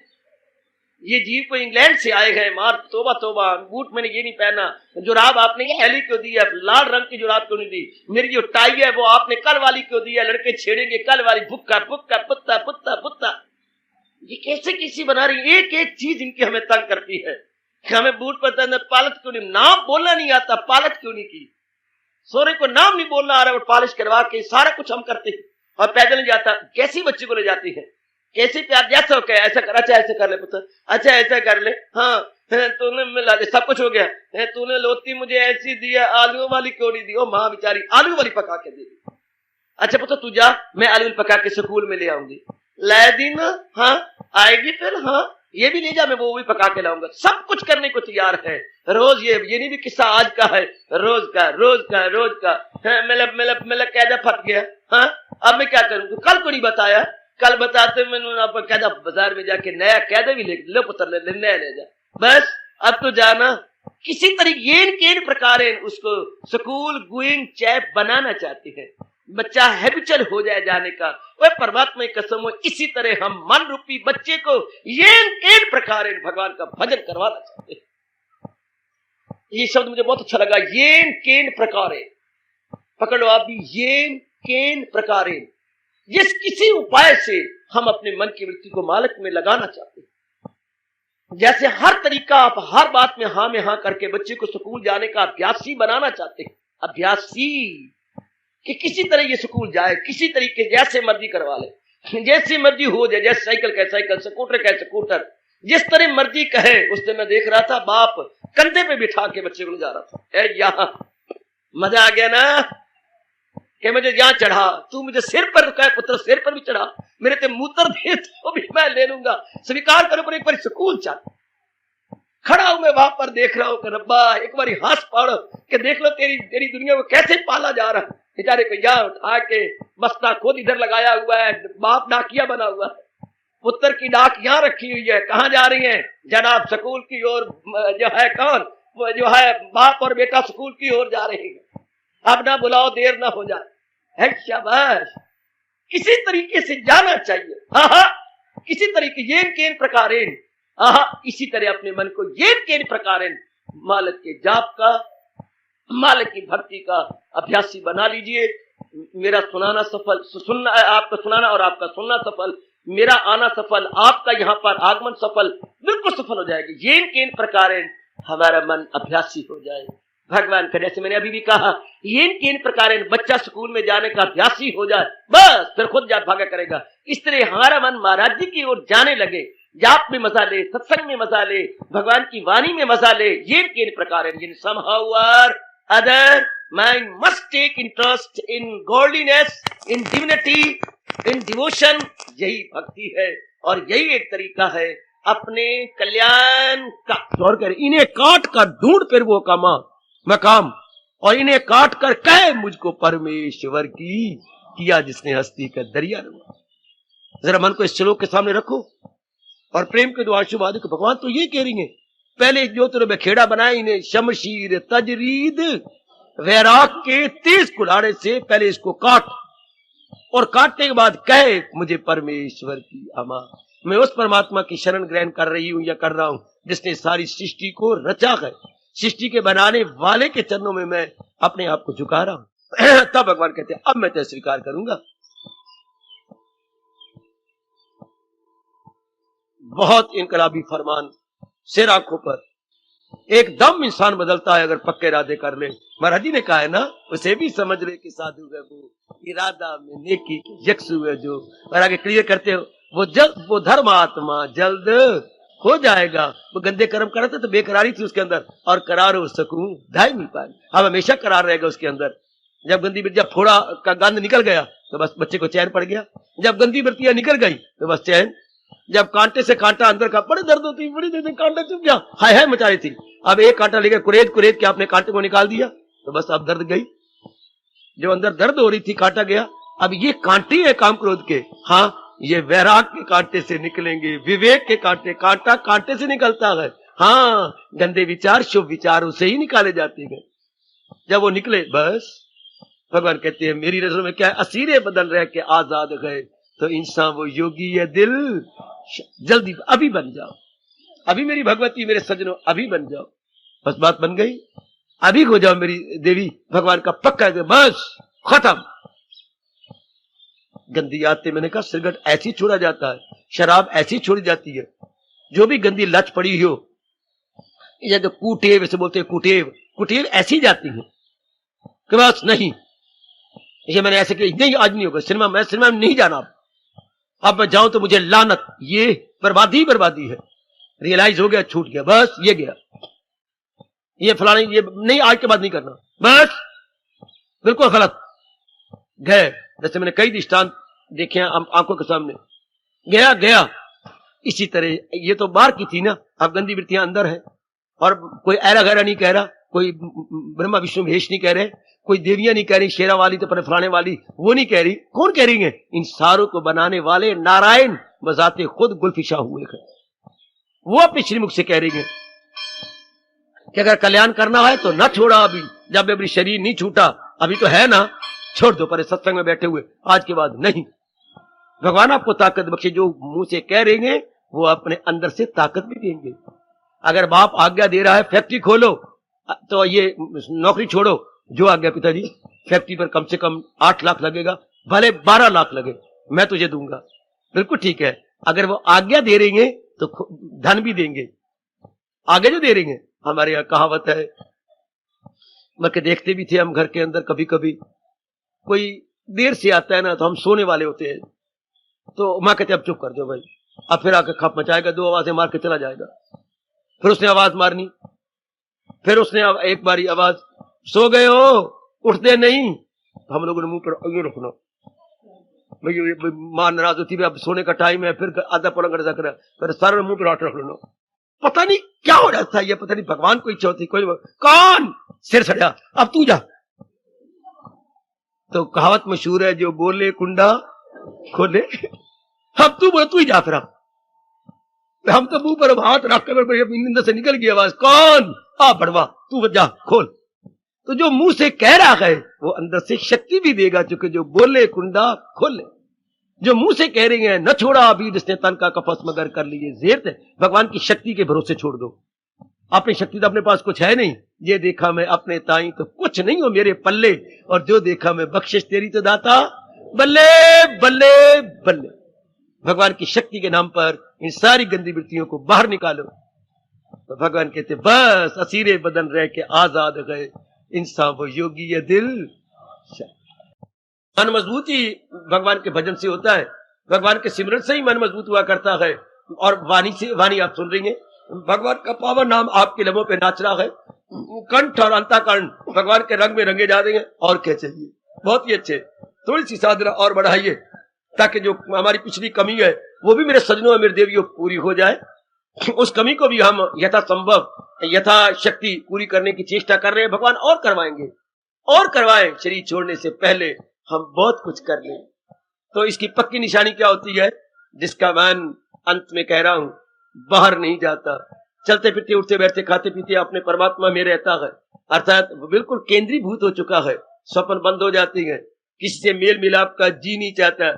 ये जीव को इंग्लैंड से आए गए, मार तोबा तोबा। बूट मैंने ये नहीं पहना, जुराब आपने ये हेली क्यों दी है, लाल रंग की जुराब क्यों नहीं दी, मेरी जो टाई है वो आपने कल वाली क्यों दी है, लड़के छेड़ेंगे कल वाली। भुक्का भुक्का पुत्ता पुत्ता पुत्ता, ये कैसे किसी बना रही। एक एक चीज इनकी हमें तंग करती है। हमें बूट पता नहीं, पालत क्यों नहीं, नाम बोलना नहीं आता, पालत क्यों नहीं की। सोरे को नाम नहीं बोलना आ रहा, वो पॉलिश करवा के सारा कुछ हम करते हैं। और पैदल नहीं जाता, कैसी बच्ची को ले जाती है, कैसे प्यार। जैसा हो क्या, ऐसा कर, अच्छा ऐसा कर ले पुत्र, अच्छा ऐसा कर ले। हाँ तूने मिला दे, सब कुछ हो गया। तूने लोती मुझे ऐसी दिया, आलू वाली क्यों नहीं दी। ओ माँ बेचारी आलू वाली पका के दे दी। अच्छा पुत्र तू जा, मैं आलू पका के स्कूल में ले आऊंगी। ला दी ना, हाँ आएगी फिर, हाँ ये भी ले जा, मैं वो भी पका के लाऊंगा। सब कुछ करने को तैयार है। रोज ये नहीं भी किस्सा आज का है, रोज का रोज का रोज का। मतलब कैदा फट गया। हाँ अब मैं क्या करूँ, कल को नहीं बताया, कल बताते मैंने कैदा बाजार में जाके नया कैदा भी ले लो पुत्र, ले नया ले जा। बस अब तो जाना किसी तरीके केन प्रकार उसको स्कूल गोइंग चैप बनाना चाहती है। बच्चा हैबिचुअल हो जाए जाने का। वह परमात्मा की कसम हो, इसी तरह हम मन रूपी बच्चे को ये प्रकार भगवान का भजन करवाना चाहते हैं। ये शब्द मुझे बहुत अच्छा लगा, येन केन प्रकारे। पकड़ लो आप भी, येन केन प्रकारे। जिस किसी उपाय से हम अपने मन की वृत्ति को मालक में लगाना चाहते हैं। जैसे हर तरीका आप हर बात में हाँ करके बच्चे को स्कूल जाने का अभ्यासी बनाना चाहते हैं। अभ्यासी कि किसी तरह ये स्कूल जाए, किसी तरीके जैसे मर्जी करवा ले, जैसी मर्जी हो जाए, जैसे साइकिल कहे साइकिल, स्कूटर कहे स्कूटर, जिस तरह मर्जी कहे। उस दिन मैं देख रहा था बाप कंधे पे बिठा के बच्चे को ले जा रहा था। यहाँ मजा आ गया ना कि मुझे यहाँ चढ़ा, तू मुझे सिर पर कहे पुत्र, सिर पर भी चढ़ा, मेरे ते मूत्र दे तो भी मैं ले लूंगा, स्वीकार करो, पर एक बार स्कूल चल। खड़ा हूं मैं वहां पर देख रहा हूं कि रब्बा एक बार हंस पड़ के देख लो तेरी दुनिया को कैसे पाला जा रहा है। बेचारे को यहाँ उठा के बस्ता खुद इधर लगाया हुआ है, बाप डाकिया बना हुआ है, पुत्र की डाक यहाँ रखी हुई है। कहाँ जा रही है जनाब, स्कूल की ओर। जो है कौन, वो जो है बाप और बेटा स्कूल की ओर जा रहे हैं। अब ना बुलाओ, देर ना हो जाए। है शाबाश, किसी तरीके से जाना चाहिए। हाँ किसी तरीके ये केन प्रकारेन, इसी तरह अपने मन को ये केन प्रकारेन मालक के जाप का, मालक की भक्ति का अभ्यासी बना लीजिए। मेरा सुनाना सफल, सुनना आपका सुनाना और आपका सुनना सफल, मेरा आना सफल, आपका यहाँ पर आगमन सफल, बिल्कुल सफल हो जाएगी। ये केन प्रकारेन हमारा मन अभ्यासी हो जाए भगवान का। जैसे मैंने अभी भी कहा, ये केन प्रकारेन बच्चा स्कूल में जाने का अभ्यासी हो जाए, बस फिर खुद जा भागा करेगा। इस तरह हमारा मन महाराज जी की ओर जाने लगे, जाप में मजा ले, सत्संग में मजा ले, भगवान की वाणी में मजा ले। ये केन प्रकारेन somehow or other mind must take interest in godliness, in divinity, in devotion। यही भक्ति है और यही एक तरीका है अपने कल्याण का। और कर इन्हें काट कर ढूंढ फिर वो मकाम, और इन्हें काट कर कहे मुझको परमेश्वर की किया जिसने हस्ती का दरिया रुआ। जरा मन को इस श्लोक के सामने रखो और प्रेम के द्वार शुभादि को भगवान तो ये कह रही है, पहले जो तेरे बखेड़ा बनाए इन्हें शमशीर तजरीद वैराग के 30 कुल्हाड़े से पहले इसको काट, और काटने के बाद कहे मुझे परमेश्वर की अमा। मैं उस परमात्मा की शरण ग्रहण कर रही हूं या कर रहा हूं जिसने सारी सृष्टि को रचा है। सृष्टि के बनाने वाले के चरणों में मैं अपने आप को झुका रहा हूं। तब भगवान कहते हैं अब मैं तेरे स्वीकार करूंगा। बहुत इनकलाबी फरमान, सिर आंखों पर एकदम इंसान बदलता है अगर पक्के इरादे कर ले। महाराज जी ने कहा है ना, उसे भी समझ ले कि साधु है वो इरादा में नेकी यकसु है जो। और आगे क्लियर करते हो, वो धर्मात्मा जल्द हो जाएगा। वो गंदे कर्म कर रहे थे तो बेकरारी थी उसके अंदर, और करार हो सकूं ढाई नहीं पाए, अब हमेशा करार रहेगा उसके अंदर। जब गंदी वृत्तियां फोड़ा का गंध निकल गया तो बस बच्चे को चैन पड़ गया, जब गंदी वृत्तियां निकल गई तो बस चैन जब कांटे से कांटा अंदर का बड़ी दर्द होती, बड़ी दर्द, कांटा चुप गया, हाय हाय मचा रही थी। अब एक कांटा लेकर कुरेद कुरेद के आपने कांटे को निकाल दिया, तो बस अब दर्द गई। जो अंदर दर्द हो रही थी कांटा गया। अब ये कांटे है काम क्रोध के, हाँ ये वैराग के कांटे से निकलेंगे, विवेक के कांटे, कांटा कांटे से निकलता है। हाँ गंदे विचार शुभ विचारों से ही निकाले जाते हैं। जब वो निकले बस भगवान कहते हैं मेरी नजरों में क्या है, असीरे बदल रह के आजाद गए। तो इंसान वो योगी है दिल, जल्दी अभी बन जाओ, अभी मेरी भगवती मेरे सजनों अभी बन जाओ। बस बात बन गई, अभी हो जाओ मेरी देवी, भगवान का पक्का है, बस खत्म। गंदी आदतें मैंने कहा सिगरेट ऐसी छोड़ा जाता है, शराब ऐसी छोड़ी जाती है, जो भी गंदी लत पड़ी हो, या तो कुटेव ऐसे बोलते हैं, कुटेव कुटेव ऐसी जाती है कि बस नहीं, ये मैंने ऐसे किया नहीं, आज नहीं होगा, सिनेमा में नहीं जाना, अब मैं जाऊं तो मुझे लानत, ये बर्बादी बर्बादी है। रियलाइज हो गया, छूट गया, बस ये गया, ये फलाने, ये नहीं, आज के बाद नहीं करना, बस बिल्कुल गलत गए। जैसे मैंने कई दृष्टांत देखे हैं आंखों के सामने, गया गया। इसी तरह ये तो बाहर की थी ना, अब गंदी वृत्तियां अंदर है, और कोई ऐरा गहरा नहीं कह रहा, कोई ब्रह्मा विष्णु महेश नहीं कह रहे, कोई देवियां नहीं कह रही, शेरा वाली तो पर फलाने वाली वो नहीं कह रही, कौन कह रही है? इन सारों को बनाने वाले नारायण बजाते खुद गुलफिशा हुए हैं, वो अपने श्रीमुख से कह रही है कि अगर कल्याण करना है तो न छोड़ा, अभी जब अभी शरीर नहीं छूटा, अभी तो है ना, छोड़ दो, पर सत्संग में बैठे हुए आज के बाद नहीं। भगवान आपको ताकत बख्शे, जो मुंह से कह रहे हैं वो अपने अंदर से ताकत भी देंगे। अगर बाप आज्ञा दे रहा है फैक्ट्री खोलो, तो ये नौकरी छोड़ो, जो आज्ञा पिताजी, फैक्ट्री पर कम से कम 8 लाख लगेगा, भले 12 लाख लगे, मैं तुझे दूंगा, बिल्कुल ठीक है। अगर वो आज्ञा दे रही है तो धन भी देंगे, आगे जो दे रही है। हमारे यहाँ कहावत है, बल्कि देखते भी थे हम घर के अंदर, कभी कभी कोई देर से आता है ना, तो हम सोने वाले होते हैं, तो माँ कहते अब चुप कर दो भाई, अब फिर आके खप मचाएगा, 2 आवाजें मार के चला जाएगा। फिर उसने आवाज मारनी, फिर उसने एक बारी आवाज, सो गए हो, उठते नहीं, तो हम लोगों ने मुंह पर ये रखना, भाई मां नाराज होती है, अब सोने का टाइम है, फिर आधा पौना घंटा कर, फिर सारे मुंह पर हाथ रख लेना। पता नहीं क्या हो जाता है, ये पता नहीं भगवान को इच्छा होती, कोई कौन सिर सड़ा, अब तू जा। तो कहावत मशहूर है, जो बोले कुंडा खोले, अब तू बोले, तू ही जा। फिर हम तो मुंह पर हाथ रख कर निंदा से निकल गई आवाज, कौन आ बड़वा, तू जा खोल। तो जो मुंह से कह रहा है वो अंदर से शक्ति भी देगा, क्योंकि जो बोले कुंडा खोले, जो मुंह से कह रही है न छोड़ा अभी जिसने तन का कपस मगर कर लिए जेर, भगवान की शक्ति के भरोसे छोड़ दो। अपनी शक्ति तो अपने पास कुछ है नहीं, ये देखा मैं अपने ताई तो कुछ नहीं हो मेरे पल्ले, और जो देखा मैं बख्शिश तेरी तो दाता बल्ले बल्ले बल्ले। भगवान की शक्ति के नाम पर इन सारी गंदी वृत्तियों को बाहर निकालो। तो भगवान कहते बस असीरे बदन रह के आजाद गए, इंसान वो योगी है दिल। मन मजबूती भगवान के भजन से होता है, भगवान के सिमरन से ही मन मजबूत हुआ करता है। और वाणी से, वाणी आप सुन रही हैं, भगवान का पावन नाम आपके लबों पे नाच रहा है, कंठ और अंतःकरण भगवान के रंग में रंगे जा रहे हैं। और क्या चाहिए? बहुत ही अच्छे, थोड़ी सी साधना और बढ़ाइए, ताकि जो हमारी पिछली कमी है वो भी मेरे सजनों और मेरे देवियों पूरी हो जाए। उस कमी को भी हम यथासंभव यथाशक्ति पूरी करने की चेष्टा कर रहे हैं। भगवान और करवाएंगे, और करवाएं। शरीर छोड़ने से पहले हम बहुत कुछ कर लें। तो इसकी पक्की निशानी क्या होती है? जिसका मन, अंत में कह रहा हूं, बाहर नहीं जाता, चलते फिरते उठते बैठते खाते पीते अपने परमात्मा में रहता है, अर्थात बिल्कुल केंद्रीभूत हो चुका है। स्वप्न बंद हो जाती है, किसी से मेल मिलाप का जी नहीं चाहता,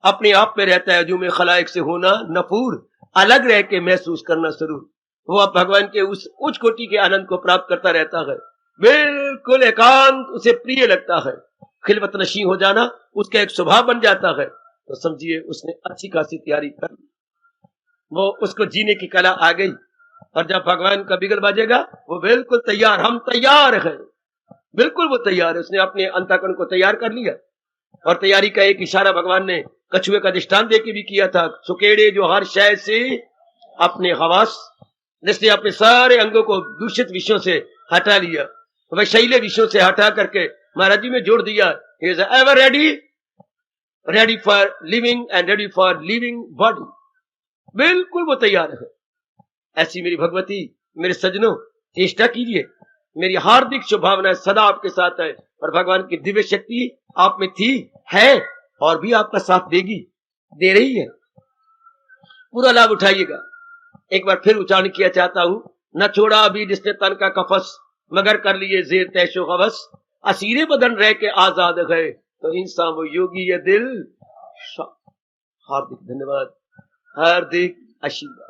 अपने आप में रहता है। जो में खलाइक से होना नफूर, अलग रह के महसूस करना जरूर। वो अब भगवान के उस उच्च कोटि के आनंद को प्राप्त करता रहता है, बिल्कुल एकांत उसे प्रिय लगता है। खिलवत नशी हो जाना उसका एक स्वभाव बन जाता है। तो समझिए उसने अच्छी खासी तैयारी कर ली, वो उसको जीने की कला आ गई। और जब भगवान का बिगल बाजेगा वो बिल्कुल तैयार, हम तैयार हैं, बिल्कुल वो तैयार है। उसने अपने अंतःकरण को तैयार कर लिया। और तैयारी का एक इशारा भगवान ने कछुए का दृष्टांत देके भी किया था। सुकेड़े जो हर शय से अपने हवास, जिसने अपने सारे अंगों को दूषित विषयों से हटा लिया, वैशैले विषयों से हटा करके महाराज जी में जोड़ दिया। He is ever ready, ready for living and ready for living body. बिल्कुल वो तैयार है। ऐसी मेरी भगवती, मेरे सज्जनों, चेष्टा कीजिए। मेरी हार्दिक शुभकामनाएं सदा आपके साथ है और भगवान की दिव्य शक्ति आप में थी, है और भी आपका साथ देगी, दे रही है। पूरा लाभ उठाइएगा। एक बार फिर उच्चारण किया चाहता हूं, न छोड़ा अभी जिसने तन का कफस, मगर कर लिए जेर तैशो हवस, असीरे बदन रह के आजाद गए, तो इंसान वो योगी ये दिल। हार्दिक धन्यवाद, हार्दिक आशीर्वाद।